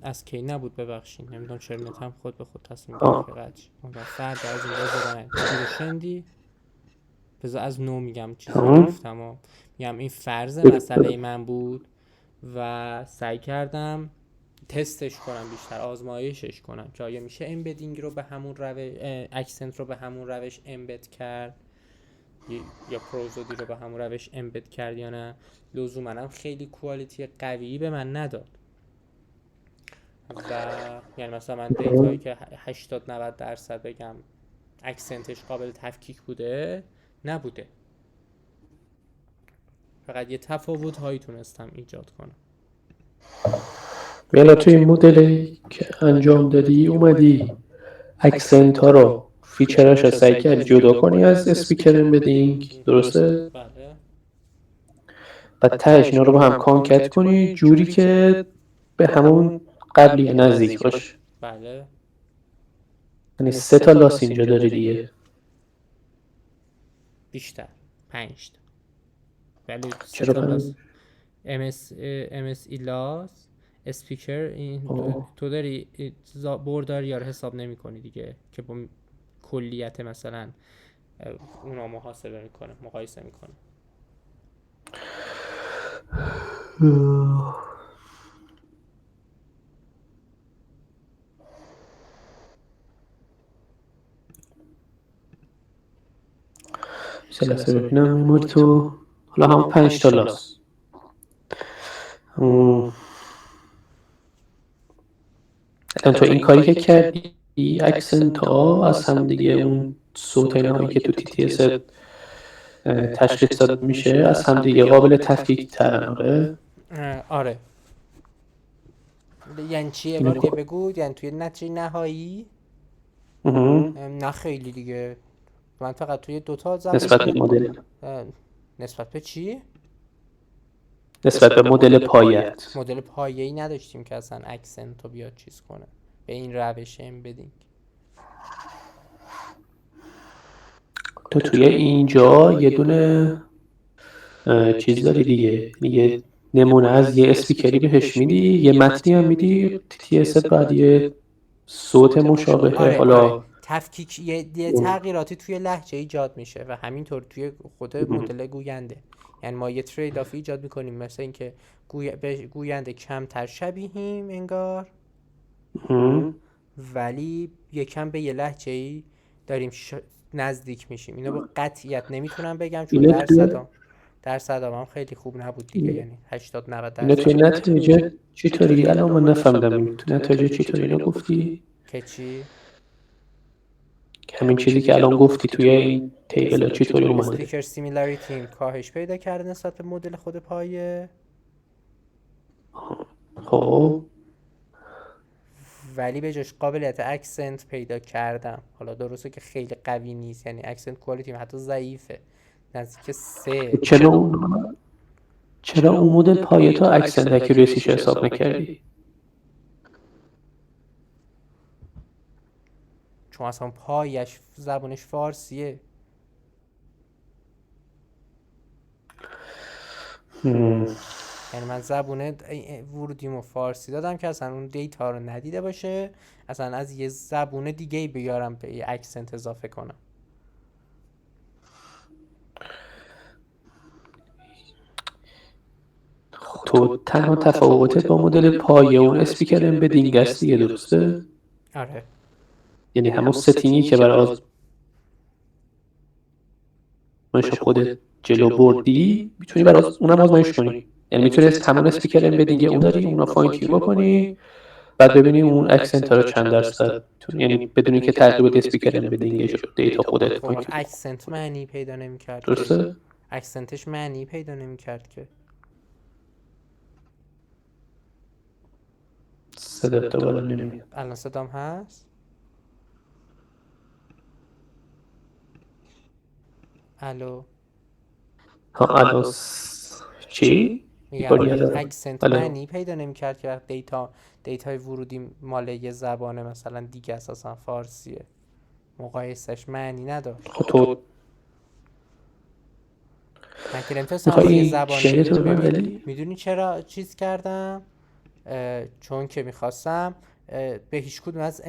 Speaker 1: از کی نبود، ببخشید. نمیدونم چرا نتم خود به خود تصمیم گرفت که قطع شه. اون فرد از این بذارن رو شندی. بذار از نو میگم چیزی گفتم و میگم این فرض مسئله من بود و سعی کردم تستش کنم بیشتر، آزمایشش کنم که آیا میشه امبدینگ رو به همون روش، اکسنت رو به همون روش امبد کرد یا پروزودی رو به همون روش امبد کرد یا نه. لزوما هم خیلی کوالیتی قوی به من نداد و یعنی مثلا من دیتایی که 80-90% بگم اکسنتش قابل تفکیک بوده نبوده. فقط یه تفاوت هایی تونستم ایجاد کنم.
Speaker 2: یعنی توی این مدلی که انجام دادی اومدی اکسنت ها رو فیچرش رو سعی کردی جدا کنی از اسپیکر امبدینگ، درسته؟
Speaker 1: بله.
Speaker 2: بعد تهش اینا رو با هم کانکت کنی جوری که به همون قبلی نزدیک باشه.
Speaker 1: بله.
Speaker 2: یعنی 3 تا لاس اینجا داری دیگه.
Speaker 1: بیشتر 5 تا. ولی 3
Speaker 2: چرا
Speaker 1: تا لاس. MSE لاس اسپیکر این تو داری بردار یا حساب نمی کنی دیگه که با کلیت مثلا اونا محاسبه میکنه، مقایسه میکنه.
Speaker 2: سلسه ببینم میمور تو حالا هم 5 تا لاس. تو این کاری که کردی اکسنت ها از هم دیگه اون صوت اینهایی که تو TTS تشخیص داده میشه از هم دیگه قابل تفکیک ترن.
Speaker 1: آره. یعنی چی؟ یه بار دیگه بگو. یعنی توی نتیجه نهایی نه خیلی دیگه. من فقط توی دوتا زبان
Speaker 2: نسبت به مدل
Speaker 1: نسبت به چی؟
Speaker 2: نسبت به مدل پایت.
Speaker 1: مدل پایه‌ای نداشتیم که اصلا اکسنت رو بیاد چیز کنه به این روش امبدینگ.
Speaker 2: تو توی اینجا یه دونه چیز داری دیگه، یه نمونه از یه اسپیکری بهش میدی، یه متنی هم میدی، TTS بعد یه صوت مشابه. حالا
Speaker 1: تفکیک یه تغییراتی توی لهجه ایجاد میشه و همینطور توی خود مدل گوینده. یعنی ما یه ترید آف ایجاد میکنیم، مثل اینکه به گوینده کمتر شبیهیم انگار ولی یکم به یه لهجه ای داریم نزدیک میشیم. اینو با قطعیت نمیتونم بگم چون درصدام هم خیلی خوب نبود دیگه، یعنی 80-90%.
Speaker 2: اینو توی نتیجه چطوری؟ الان من نفهمیدم تو نتیجه چطوری اینو گفتی؟
Speaker 1: که چی؟
Speaker 2: همین چیزی که الان گفتی توی این تیبل چطوری اومده؟
Speaker 1: اسپیکر سیمیلاریتی کاهش پیدا کرده نسبت به مدل خود پایه،
Speaker 2: خب
Speaker 1: ولی به جاش قابلیت اکسنت پیدا کردم. حالا درسته که خیلی قوی نیست، یعنی اکسنت کوالیتی حتی ضعیفه، نزدیک 3.
Speaker 2: چرا اون مدل پایه تا اکسنت اکیوریسیش حساب نکردی؟
Speaker 1: چون اصلا پایش زبانش فارسیه. یعنی من زبونه ورودیمو فارسی دادم که اصلا اون دیتا رو ندیده باشه، اصلا از یه زبون دیگه بیارم به یه اکسنت اضافه کنم.
Speaker 2: تو تنها تفاوتت با مدل پایه اون اسپیکر امبدینگ است دیگه، درسته؟
Speaker 1: آره.
Speaker 2: یعنی همون ستینگی که برای آزمایش خودت جلو بردی میتونی برای اونم آزمایش کنی. یعنی میتونی همون اسپیکر امبدینگ اون داری، اونا فاین تیون بکنی، بعد ببینی اون اکسنت رو چند درصد، یعنی بدونی که تغییر بده اسپیکر امبدینگش رو دیتا خودت فاین تیون.
Speaker 1: اکسنت معنی پیدا نمی‌کرد.
Speaker 2: درسته؟
Speaker 1: اکسنتش معنی پیدا نمی‌کرد که.
Speaker 2: صدات دوباره نمیاد.
Speaker 1: الان صدام هست؟ الو.
Speaker 2: الان چی؟
Speaker 1: میگم اکسنت معنی پیدا نمی‌کرد که وقت دیتای ورودی مال یه زبانه مثلا دیگه اساسا فارسیه، مقایسش معنی نداشت.
Speaker 2: تو
Speaker 1: من که نمیتونستم یه زبانه میدونی چرا چیز کردم؟ چون که میخواستم به هیچ کدوم از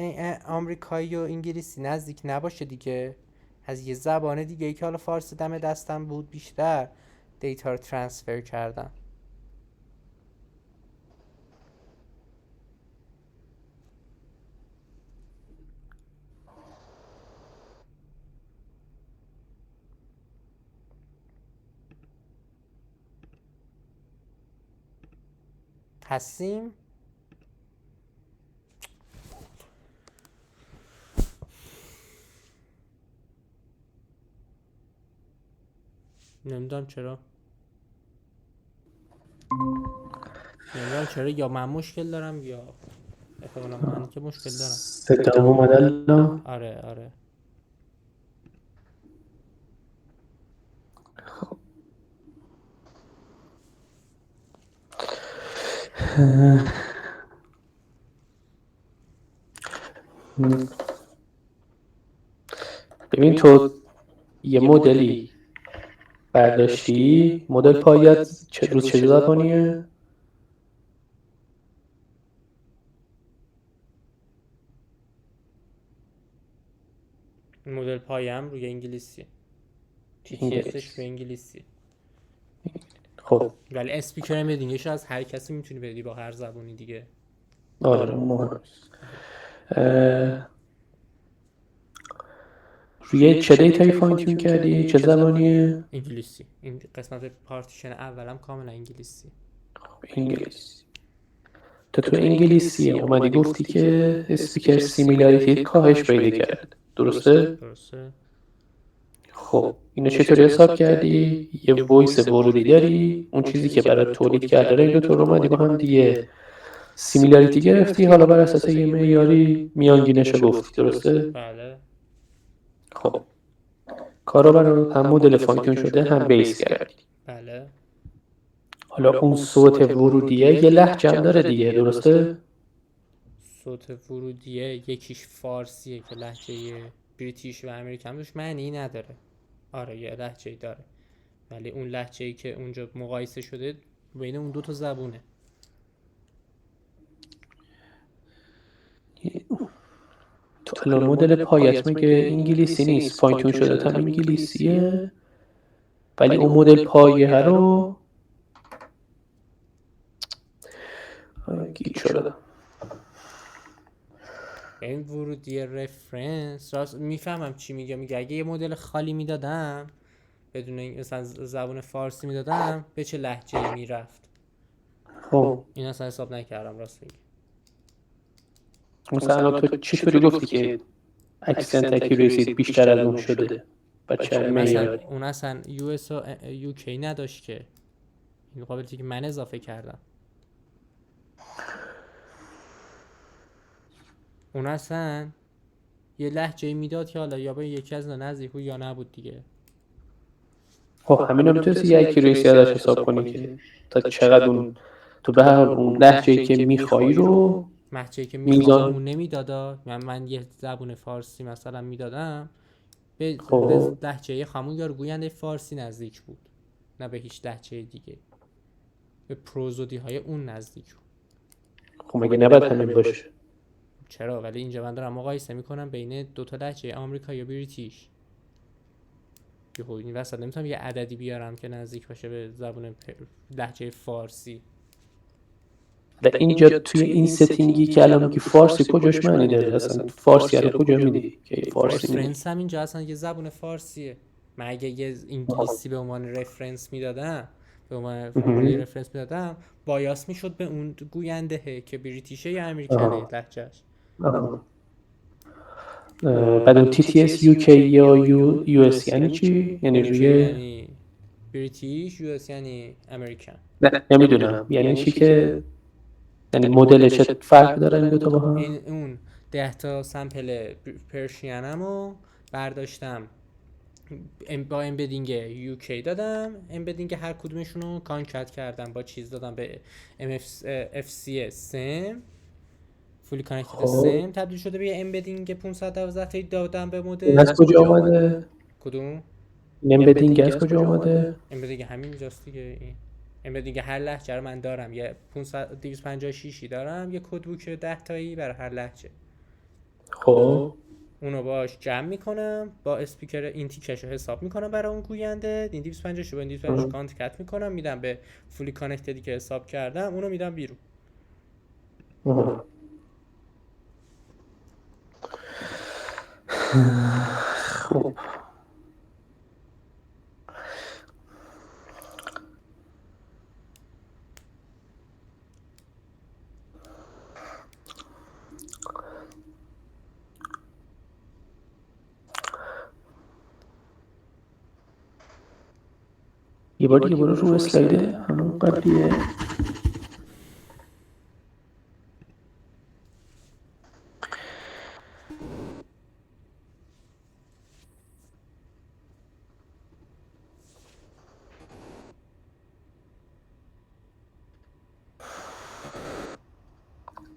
Speaker 1: آمریکایی و انگلیسی نزدیک نباشه دیگه، از یه زبان دیگه ای که حالا فارسی دم دستم بود بیشتر دیتا رو ترانسفر کردم. هستیم؟ نمیدونم چرا یا من مشکل دارم یا احتمالا من که مشکل دارم.
Speaker 2: صدام اومد الان؟
Speaker 1: آره.
Speaker 2: ببین تو یه مدلی برداشتی، مدل پایت چه زبانیه؟
Speaker 1: مدل پایم روی انگلیسی، TTSش روی انگلیسی.
Speaker 2: خب
Speaker 1: ولی اسپیکر امبدینگش از هر کسی میتونی بدی با هر زبانی دیگه.
Speaker 2: آره مهم. روی چه دیتایی فاین تیون کردی؟ چه زبانیه؟
Speaker 1: انگلیسی. این قسمت پارتیشن اولم کاملا انگلیسی.
Speaker 2: انگلیسی. تو انگلیسی اومدی گفتی که اسپیکر سیمیلاریتی کاهش پیدا کرد، درسته؟ خب اینو چطوری حساب کردی؟ یه وایس ورودی داری، اون چیزی که برای تولید کرده این دوتا رو اومدی با هم دیگه سیمیلاریتی گرفتی، حالا بر اساس یه معیاری میانگینش رو گفتی، درسته؟
Speaker 1: بله.
Speaker 2: خب کارو برای هم مدل فانکشن شده هم بیس کردی.
Speaker 1: بله.
Speaker 2: حالا اون صوت ورودیه یه لهجه هم داره دیگه، درسته؟
Speaker 1: صوت ورودیه یکیش فارسیه که لهجه بریتیش و امریکن توش معنی نداره. آره یه لهجه‌ای داره، ولی اون لهجه‌ای که اونجا مقایسه شده بین اون دو تا زبونه.
Speaker 2: تو الان مدل پایت میگه انگلیسی نیست، فانکشن شده هم انگلیسیه، ولی اون مدل پایه رو گیت شده.
Speaker 1: این ورودی رفرنس راست میفهمم چی میگه اگه یه مدل خالی میدادم بدون این مثلا زبان فارسی میدادم به چه لهجه‌ای میرفت.
Speaker 2: خب
Speaker 1: این اصلا حساب نکردم راست میگی.
Speaker 2: مثلا تو چطوری گفتی که اکسنت اکیوریسی بیشتر از اون شده؟ بچه معیاری.
Speaker 1: اون اصلا یو اس و یو کی نداشت که، این قابلیتی که من اضافه کردم. اون اصلا یه لهجه میداد که حالا یا به یکی از نزدیک بود یا نبود دیگه.
Speaker 2: خب همین رو میتونستی یه اکیوریسی ازش حساب کنی که تا چقدر اون تو به هر حال اون لهجه‌ای که میخوایی رو
Speaker 1: لهجه‌ای که
Speaker 2: میزان
Speaker 1: اون نمیدادا. من یه زبون فارسی مثلا میدادم به
Speaker 2: خب
Speaker 1: لهجه همون یارو گوینده فارسی نزدیک بود، نه به هیچ لهجه دیگه، به پروزودی های اون نزدیک بود.
Speaker 2: خب مگه نباید همین باشه؟
Speaker 1: چرا؟ ولی اینجا من دارم مقایسه میکنم بین دو تا لهجه آمریکایی یا بریتیش. یهو این وسط نمیتونم یه عددی بیارم که نزدیک باشه به زبون لهجه فارسی.
Speaker 2: در اینجا توی این ستینگی که الان میگی فارسی کجاش معنی داره؟ اصلا فارسی رو کجا میدی که فارسی میدی؟
Speaker 1: رفرنس هم اینجا اصلا یه زبون فارسیه. من اگه یه انگلیسی به عنوان رفرنس میدادم، به عنوان فرموله رفرنس میدادم، بایاس میشد به اون گوینده که بریتیشه یا امریکنه لهجهش.
Speaker 2: بعد اون TTS UK یا US یعنی چی؟ یعنی روی
Speaker 1: یعنی بریتیش، US یعنی امریکن.
Speaker 2: نه نمیدونم یعنی چی که یعنی مدلش فرق داره این دو تا با هم؟
Speaker 1: این اون 10 تا سمپل پرشینمو برداشتم با امبدینگ یو کی دادم، امبدینگ هر کدومشون رو کانکت کردم با چیز دادم به MFC سم فولی کانکتد سم تبدیل شده به امبدینگ 512 تا دادم به مدل.
Speaker 2: از کجا اومده؟
Speaker 1: کدوم؟
Speaker 2: امبدینگ از کجا اومده؟
Speaker 1: امبدینگ همین جاست دیگه. این امبدینگ هر لهجه رو من دارم، یه 256 دارم، یه کد بوک 10 تایی برای هر لهجه.
Speaker 2: خب
Speaker 1: اونو باش جمع میکنم، با اسپیکر این تیکش رو حساب میکنم برای اون گوینده، این 256 با این 256 کانتکت میکنم، میدم به فولی کانکتدی که حساب کردم، اونو میدم بیرون.
Speaker 2: خب یه بار دیگه برو رو اسلایده همون قبلیه.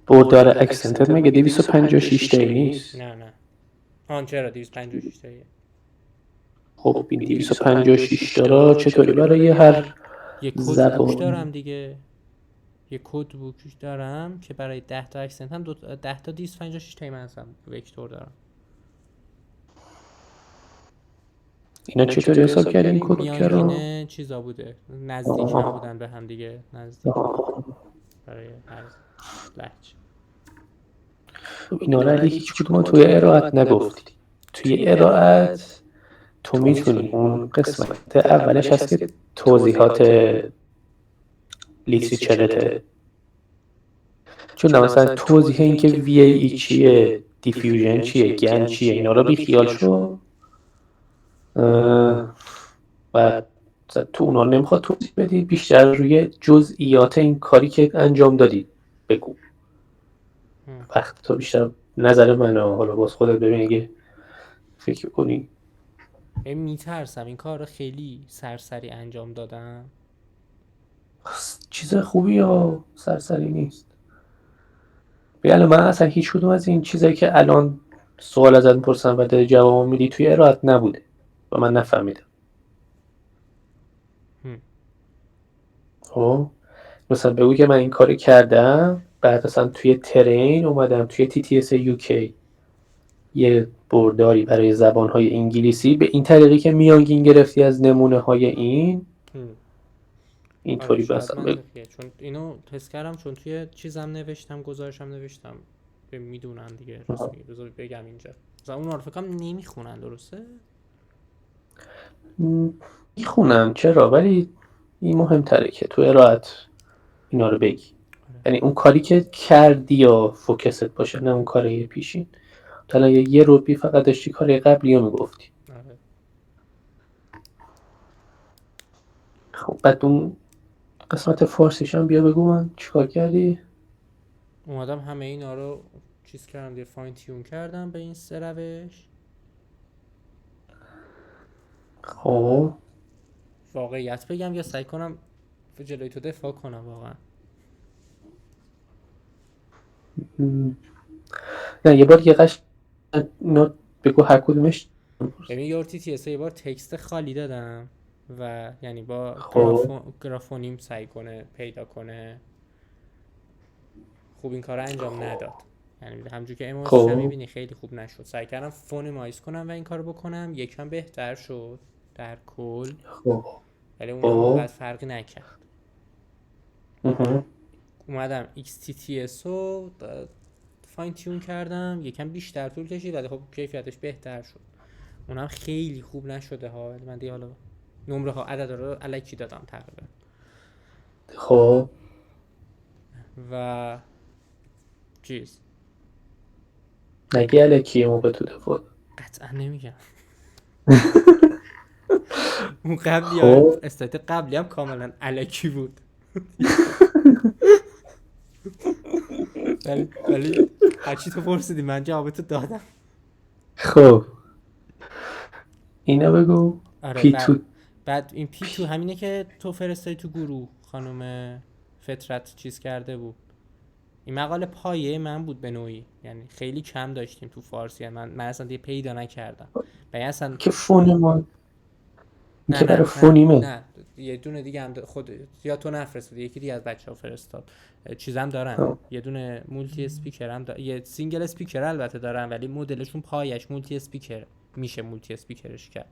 Speaker 2: بردار اکسنتت مگه 256 تایی نیست؟
Speaker 1: نه آن چرا 256 تاییه؟
Speaker 2: خب این 256 تا چطوری برای هر
Speaker 1: یه کد بوک دارم دیگه، یه کد بوک دارم که برای 10 تا اکسنت هم 10 تا 256 تایی من اصلا وکتور دارم.
Speaker 2: اینا چطوری حساب کردی این کد بوک رو؟
Speaker 1: میانگین چیزا بوده، نزدیک نبودن به هم دیگه، نزدیک برای هر لهجه.
Speaker 2: اینا رو علی هیچ کدوم توی ارائت نگفتی. توی ارائت تو میتونی اون قسمت اولش هست که توضیحات لیتریچرته، چون مثلا توضیح این که VAE چیه، دیفیوژن چیه، گن چیه، اینا رو بی خیال شو و تو اونا نمیخواد توضیح بدی، بیشتر روی جزئیات این کاری که انجام دادی بگو. وقت تو بیشتر نظر منه، حالا باز خودت ببین اگه فکر کنی
Speaker 1: میترسم این کار رو خیلی سرسری انجام دادم.
Speaker 2: چیز خوبی یا سرسری نیست. بله من اصلا هیچ کدوم از این چیزایی که الان سوال ازت میپرسم و داری جواب میدی توی ارائت نبوده و من نفهمیدم.
Speaker 1: هم.
Speaker 2: خب مثلا بگو که من این کاری کردم، بعد اصلا توی ترین اومدم توی TTS UK یه برداری برای زبانهای انگلیسی به این طریقی که میانگین گرفتی از نمونه های
Speaker 1: هم. آره
Speaker 2: اینطوری
Speaker 1: شاید
Speaker 2: مثلا بگو.
Speaker 1: منطقیه، چون اینو تست کردم، چون توی چیزم نوشتم، گزارشم نوشتم، میدونن دیگه. راست میگه، بذار بگم اینجا مثلا اون رو فکر کنم نمیخونن، درسته؟
Speaker 2: میخونن چرا، ولی این مهمتره که تو ارائت اینا رو بگی. یعنی اون کاری که کردی یا فوکست باشه، نه اون کاری پیشین. حالا یه روبی فقط داشتی کاری قبلی رو میگفتی.
Speaker 1: آره.
Speaker 2: خب بعد اون قسمت فارسیش هم بیا بگو من چیکار کردی.
Speaker 1: اومدم همه اینا رو چیز کردم دیگه، فاین تیون کردم به این 3 روش.
Speaker 2: خب
Speaker 1: واقعیت بگم یا سعی کنم جلوی تو دفاع کنم واقعا؟
Speaker 2: نه یه بار یه اینا بگو هر کدومش.
Speaker 1: ببین یار TTS یه بار تکست خالی دادم و یعنی با
Speaker 2: خب
Speaker 1: گرافونیم سعی کنه پیدا کنه، خوب این کار رو انجام نداد. یعنی همونجور که اموزش هم
Speaker 2: خب
Speaker 1: میبینی خیلی خوب نشد. سعی کردم فونیمایز کنم و این کار رو بکنم، یکم بهتر شد در کل،
Speaker 2: خب
Speaker 1: ولی اونم
Speaker 2: خب
Speaker 1: اونقدر فرقی نکرد.
Speaker 2: مهم.
Speaker 1: اومدم XTTS رو فاین تیون کردم، یکم بیشتر طول کشید ولی خب کیفیتش بهتر شد. اونم خیلی خوب نشده ها، ولی من دیگه حالا نمره ها عدد رو الکی دادم تقریبا.
Speaker 2: خب
Speaker 1: و چیز
Speaker 2: نگی الکیه موقع تو دفاع.
Speaker 1: قطعا نمیگم. اون قبلی ها،
Speaker 2: خب
Speaker 1: استایت قبلی هم کاملا الکی بود. ولی هرچی تو پرسیدی من جوابتو دادم.
Speaker 2: خب اینا بگو.
Speaker 1: آره.
Speaker 2: پی تو
Speaker 1: بعد این P2 همینه که تو فرستادی تو گروه، خانم فطرت چیز کرده بود. این مقاله پایه من بود به نوعی، یعنی خیلی کم داشتیم تو فارسی، یعنی من اصلا دیگه پیدا نکردم. یعنی اصلا
Speaker 2: که فونمان این
Speaker 1: نه
Speaker 2: که برای
Speaker 1: نه نه
Speaker 2: فونیمه.
Speaker 1: نه یه دونه دیگه هم خود یا تو نفرستادی، یکی دیگه از بچه‌ها فرستاد. چیزام دارن،
Speaker 2: خب.
Speaker 1: یه دونه مولتی اسپیکر هم یه سینگل اسپیکر البته دارن، ولی مدلشون پایش مولتی اسپیکر میشه مولتی اسپیکرش کرد.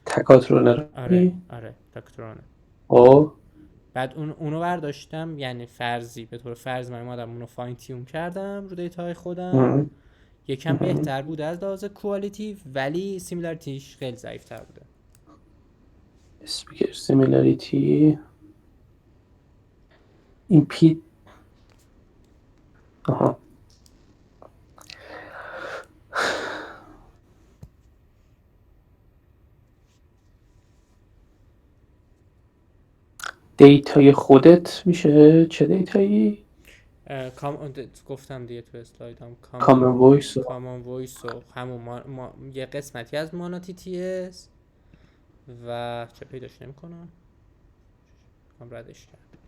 Speaker 2: تکات رو
Speaker 1: آره
Speaker 2: نرمی.
Speaker 1: آره دکترانه.
Speaker 2: خب
Speaker 1: بعد اونو برداشتم، یعنی فرضی به طور فرض من اومدم اونو فاین تیون کردم رو دیتاهای خودم،
Speaker 2: مهم.
Speaker 1: یکم
Speaker 2: مهم.
Speaker 1: بهتر بود از لحاظ کوالیتی، ولی سیمیلاریتیش خیلی ضعیف‌تر بوده.
Speaker 2: اسپیکر سیمیلاریتی این پی. آها دیتای خودت میشه چه دیتایی؟
Speaker 1: گفتم دیگه تو اسلایدم،
Speaker 2: کامن وایس.
Speaker 1: کامان وایس و همون یه قسمتی از مانا تی تی اس و چه پیداش نمی‌کنم، هم ردش کرد.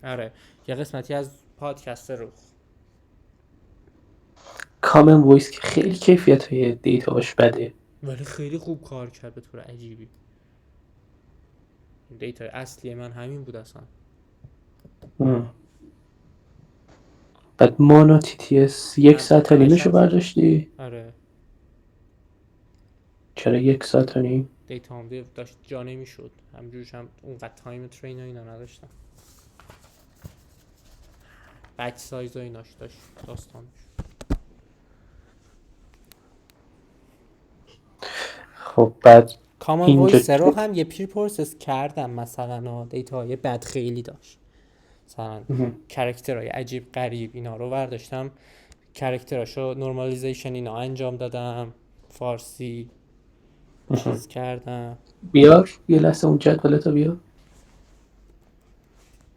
Speaker 1: آره یه قسمتی از پادکست روح.
Speaker 2: کامن وایس که خیلی کیفیت های دیتاش بده،
Speaker 1: ولی خیلی خوب کار کرد به طور عجیبی. دیتا اصلی من همین بود اصلا.
Speaker 2: بعد مانا تی تی اس یک ساعت و
Speaker 1: همش
Speaker 2: نیمشو
Speaker 1: از
Speaker 2: برداشتی.
Speaker 1: آره
Speaker 2: چرا 1 ساعت و نیم؟
Speaker 1: دیتا هم داشت جا نمیشد، همجورش هم اونقدر تایم ترین و اینا نداشتم، بچ سایز و ایناش داشت داستانش.
Speaker 2: خب بعد
Speaker 1: کامان
Speaker 2: اینجا
Speaker 1: وایس رو هم یه پیر پروسس کردم مثلا، دیتا های بد خیلی داشت، مثلا کرکترهای عجیب غریب اینا رو برداشتم، کرکتراشو نورمالیزیشن اینا انجام دادم، فارسی چیز کردم.
Speaker 2: بیار یه لحظه اون جدولتو بیار.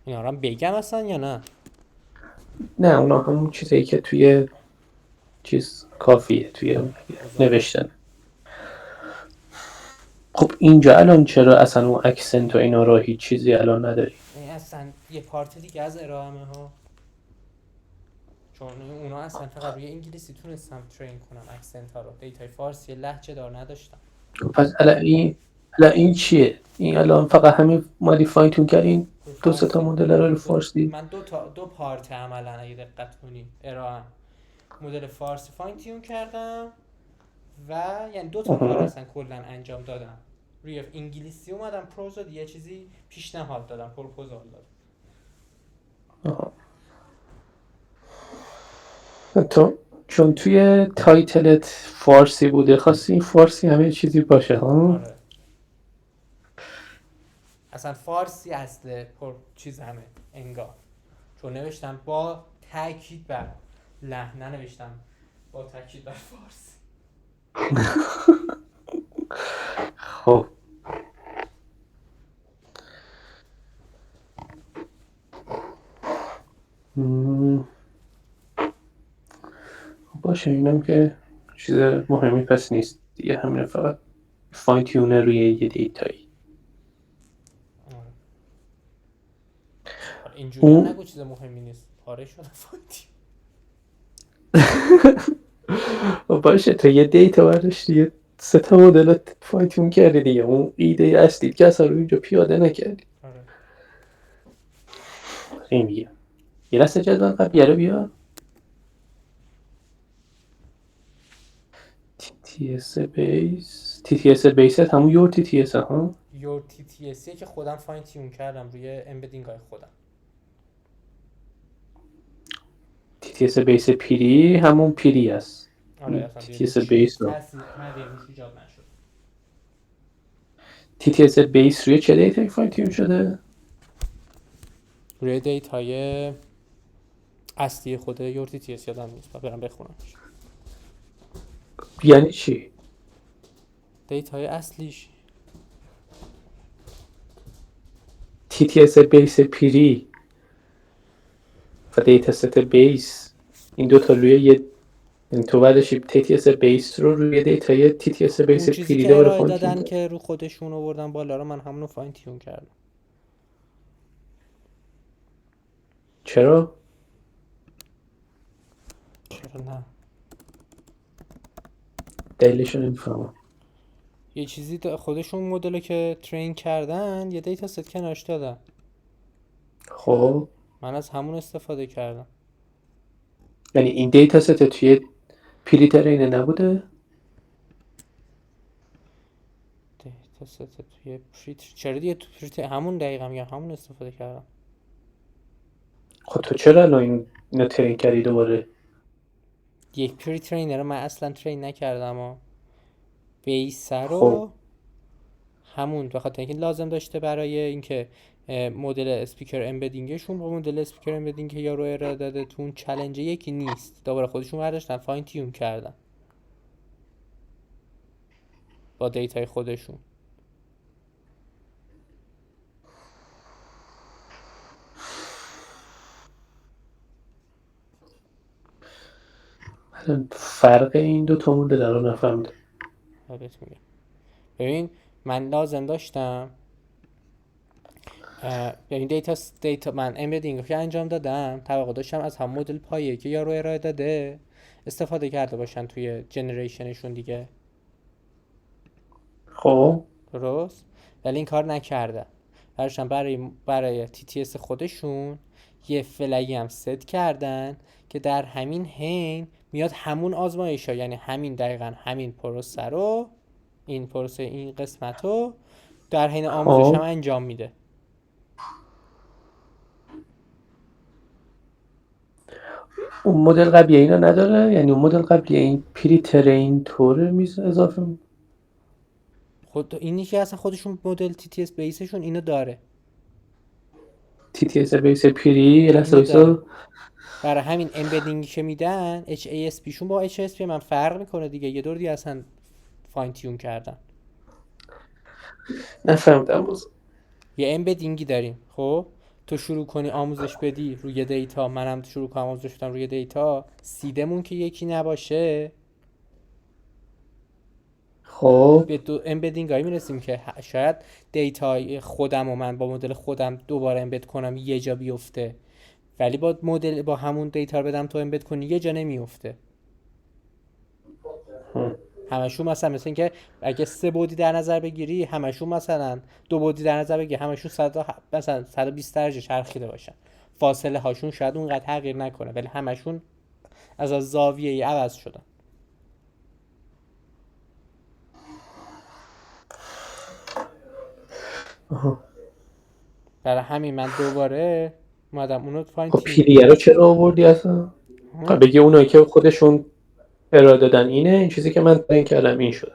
Speaker 1: اینا رو هم بگم اصلا یا نه؟
Speaker 2: نه اونا همون چیزایی که توی چیز کافیه توی
Speaker 1: مزاحم.
Speaker 2: نوشتن. خب اینجا الان چرا اصلا اون اکسنت و اینا رو هیچ چیزی الان نداری؟
Speaker 1: این اصلا یه پارت دیگه از ارائه ها، چون اونا اصلا فقط روی انگلیسی تونستم ترین کنم اکسنت ها رو، دیتای فارسی لهجه دار نداشتم.
Speaker 2: پس الان این چیه؟ این الان فقط همین مادیفای تون کردین
Speaker 1: روی
Speaker 2: دو سه تا
Speaker 1: فارسی
Speaker 2: مدل رو فارسی؟
Speaker 1: من دو پارت عملا اگه دقت کنی ارائه مدل فارسی فاین تیون کردم و یعنی دو تا کار اصلا کلا انجام دادم. روی انگلیسی اومدم پروزو یه چیزی پیشنهاد دادم، پروپوزال دادم.
Speaker 2: تو چون توی تایتلت فارسی بوده خواستی این فارسی همه چیزی باشه ها؟
Speaker 1: آره اصلا فارسی اصل چیز همه انگار، چون نوشتم با تاکید بر لحن، ننوشتم با تاکید بر فارسی.
Speaker 2: خب باشه اینم که چیز مهمی پس نیست دیگه، همینه فقط فاین تیونه روی یه دیتایی.
Speaker 1: اینجوری هم نگو چیز مهمی نیست، پاره شده فاین تیون.
Speaker 2: باشه تا یه دیتا برداشتی یه سه تا مدل فاین تیون کردی دیگه، اون ایده اصلی که اصلا رو اینجا پیاده نکردی.
Speaker 1: آره
Speaker 2: این میگه یه لحظه جدول قبلیه رو بیار. TTS بیس، TTS بیس همون یور TTS ها؟
Speaker 1: یور تی تی اسیه که خودم فاین تیون کردم روی امبدینگ های خودم.
Speaker 2: TTS بیس پیری همون پیری است.
Speaker 1: آره اصلا
Speaker 2: TTS بیس رو
Speaker 1: تاثیر مدی روش ایجاد نشد.
Speaker 2: TTS بیس روی چه دیتایی فاین تیون شده؟
Speaker 1: روی دیتای اصلی خود یور تی تی اس یادم نیست، برم بخونم.
Speaker 2: یعنی چی؟
Speaker 1: دیتای اصلیش
Speaker 2: TTS بیس پیری و دیتا ست بیس، این دوتا روی یه، یعنی تو بعدش TTS بیس رو روی دیتای TTS بیس
Speaker 1: اون چیزی
Speaker 2: پیری
Speaker 1: که
Speaker 2: دوباره
Speaker 1: ارائه
Speaker 2: فاین تیون
Speaker 1: دادن
Speaker 2: کرد.
Speaker 1: که رو خودشون آوردن بالا رو من همونو فاین تیون کردم.
Speaker 2: چرا؟
Speaker 1: چرا نه؟
Speaker 2: دلیلشو نمیفهمم.
Speaker 1: یه چیزی خودشون مدل که ترین کردن یه دیتا ست کنارش دادن،
Speaker 2: خب
Speaker 1: من از همون استفاده کردم.
Speaker 2: یعنی این دیتا ست توی پیری ترینه نبوده؟
Speaker 1: دیتا ست توی چرا دیگه تو پریت همون دقیقا میگم همون استفاده کردم.
Speaker 2: خب تو چرا الان اینو ترین کردی دوباره؟
Speaker 1: یک پری ترینر من اصلا ترین نکردم و بیس
Speaker 2: خب
Speaker 1: رو همون به خاطر اینکه لازم داشته برای اینکه مدل اسپیکر امبدینگشون با مدل اسپیکر امبدینگ که یارو ارائه داده تو اون چالش یکی نیست، دوباره خودشون برداشتن فاین تیون کردن با دیتای خودشون.
Speaker 2: فرق این دو تا مدل رو نفهمیدم.
Speaker 1: بهت میگم ببین من لازم داشتم یعنی دیتا من امبدینگ رو که انجام دادم توقع داشتم از هم مدل پایه که یارو ارائه داده استفاده کرده باشن توی جنریشنشون دیگه،
Speaker 2: خب
Speaker 1: درست؟ ولی این کار نکرده، هرچند برای تی تی اس خودشون یه فلگی هم ست کردن که در همین حین میاد همون آزمایش ها، یعنی همین دقیقا همین پروسه رو، این پروسه این قسمت رو در حین آموزش هم
Speaker 2: خب
Speaker 1: انجام میده.
Speaker 2: اون مدل قبلیه اینا نداره؟ یعنی اون مدل قبلیه این پری ترین طوره میز اضافه
Speaker 1: خود اینی که اصلا خودشون مدل تی تی اس بیسشون اینو داره،
Speaker 2: TTS بیس پیری یه لحظه
Speaker 1: اینو داره
Speaker 2: وایسا.
Speaker 1: برای همین امبدینگی که میدن HASP شون با HASP من فرق میکنه دیگه، یه دور دیگه اصلا فاین تیون کردن.
Speaker 2: نفهمیدم باز.
Speaker 1: یه امبدینگی داریم خب تو شروع کنی آموزش بدی روی دیتا، منم شروع کنم آموزش بدم روی دیتا، سیدمون که یکی نباشه
Speaker 2: خب
Speaker 1: به دو امبدینگ هایی میرسیم که شاید دیتا خودم و من با مدل خودم دوباره امبد کنم یه جا بیفته، ولی با مدل با همون دیتا رو بدم تو امبد کنی یه جا نمیفته. همشون مثلا اینکه اگه 3 بعدی در نظر بگیری همشون مثلا 2 بعدی در نظر بگیری همشون مثلا 120 درجه چرخیده باشن، فاصله هاشون شاید اونقدر تغییر نکنه ولی همشون از زاویه ای عوض شدن. برای همین من دوباره اومدم اونو فاین
Speaker 2: خب
Speaker 1: تیون
Speaker 2: پیریه رو چرا آوردی اصلا؟ تا بگی اونایی که خودشون ارائه دادن اینه، این چیزی که من ترین کردم این شده.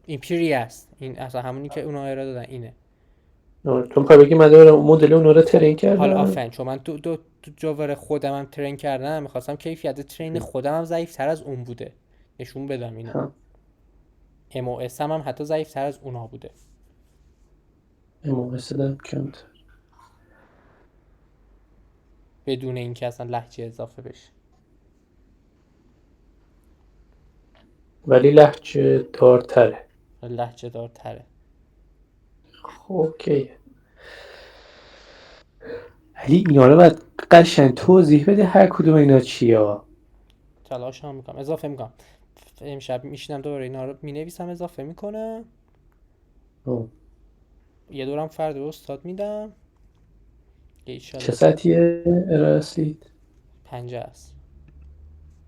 Speaker 1: این پیری است، این اصلا همونی که اونا ارائه دادن اینه.
Speaker 2: تو میخوای بگی من دارم مدل اون رو ترین
Speaker 1: حالا
Speaker 2: کردم؟
Speaker 1: آفرین، چون من تو جوار خودم هم ترین کردم میخواستم کیفیت ترین خودم هم ضعیف تر از اون بوده نشون بدم اینو. MOS هم حتی ضعیف تر از اونا بوده.
Speaker 2: MOS دارم کمتر
Speaker 1: بدون اینکه اصلا لهجه اضافه بشه.
Speaker 2: ولی لهجه دارتره.
Speaker 1: لهجه دار تره.
Speaker 2: خب اوکیه. ولی اینا رو باید قشنگ توضیح بده هر کدوم اینا چیه.
Speaker 1: تلاش هم میکنم اضافه میکنم. امشب میشینم دوباره اینا رو مینویسم اضافه میکنم. یه دورم فرد به استاد میدم.
Speaker 2: چه ساعتیه ارائه رسید؟
Speaker 1: 5 است.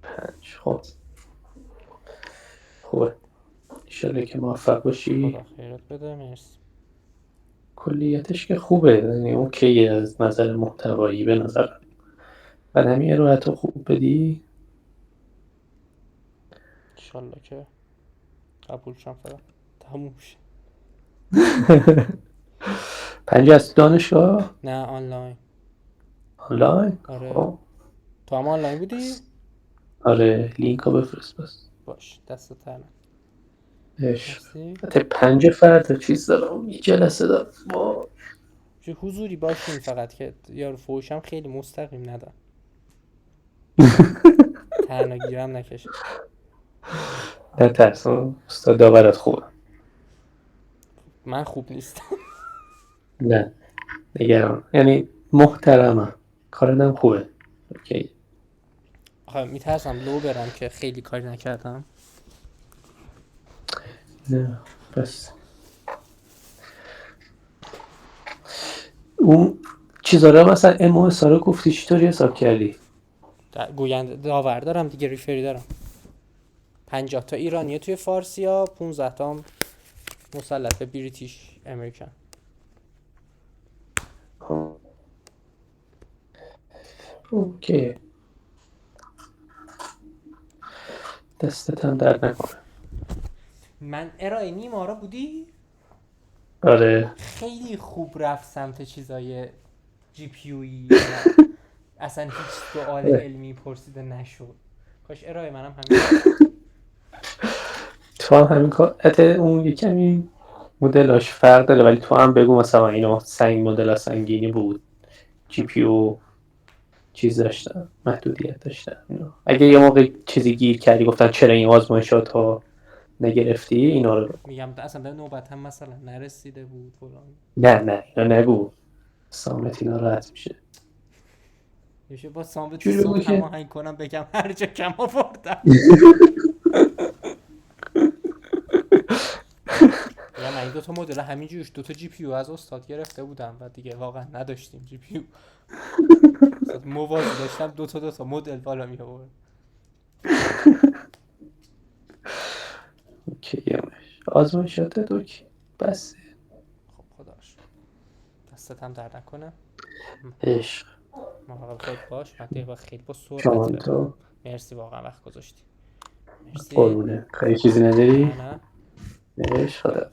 Speaker 2: 5. خب خوبه. انشالله که موفق باشی.
Speaker 1: خدا خیرت بده. مرسی.
Speaker 2: کلیتش که خوبه، یعنی اوکیه از نظر محتوایی به نظر. بعد همین ارائه تو خوب بدی
Speaker 1: انشالله که قبول شم فقط تموم شه.
Speaker 2: 5 از دانشگاه؟
Speaker 1: نه آنلاین.
Speaker 2: آنلاین؟
Speaker 1: آره.
Speaker 2: خب.
Speaker 1: تو هم آنلاین بودی؟
Speaker 2: آره لینک رو بفرست بس.
Speaker 1: باش دست تنه.
Speaker 2: عشق.
Speaker 1: مرسی.
Speaker 2: حتی 5 فرد چیز دارم، یه جلسه دارم.
Speaker 1: چه حضوری باشین فقط که یارو فوشم خیلی مستقیم ندم. تنها گیرم نکشه.
Speaker 2: نه ترس، استاد داورت خوبه.
Speaker 1: من خوب نیستم.
Speaker 2: نه نگران، یعنی محترمم، کارنم خوبه. اوکی.
Speaker 1: آخه میترسم لو برم که خیلی کاری نکردم.
Speaker 2: نه بس اون چیزا رو مثلا MOS رو گفتی چطوری حساب کردی؟
Speaker 1: گوینده داور دارم دیگه، ریفری دارم. 50 تا ایرانیه توی فارسی ها، 15 تا مسلط به بریتیش امریکن.
Speaker 2: اوکی. دستت هم درد نکنه.
Speaker 1: من ارائه نیمارا بودی؟
Speaker 2: آره
Speaker 1: خیلی خوب رفت سمت چیزای جی پی یویی. اصلا هیچ سوال علمی پرسیده نشد. کاش ارائه منم همین.
Speaker 2: تو هم همین کار اون یکمی مدلاش فرق داره، ولی تو هم بگو مثلا اینا مدل سنگینی بود، جی پی یو چیز داشتن، محدودیت داشتن اینا. اگه یه موقع چیزی گیر کردی گفتن چرا این آزمایشات ها نگرفتی اینا رو
Speaker 1: میگم اصلا به نوبت هم مثلا نرسیده بود فلان.
Speaker 2: نه اینا نگو، سامت اینا راحت میشه.
Speaker 1: میشه با سامت
Speaker 2: جوری بگو
Speaker 1: صبح
Speaker 2: که
Speaker 1: هماهنگ کنم بگم هر جا کم آوردم. یا من این 2 تا مدل همینجوریش 2 تا جی پی یو از استاد گرفته بودم و دیگه واقعا نداشتیم جی پی یو. استاد موازی داشتم 2 تا مدل بالا می آورد.
Speaker 2: اوکی آزمایشات اوکی بس.
Speaker 1: خب خداش دستت هم درد نکنه.
Speaker 2: عشق.
Speaker 1: مراقب خودت باش. من دیگه خیلی با
Speaker 2: شما
Speaker 1: سرعت
Speaker 2: تو
Speaker 1: مرسی واقعا وقت گذاشتی. مرسی.
Speaker 2: قربونه خیلی چیزی نداری؟
Speaker 1: نه
Speaker 2: عشق خدا.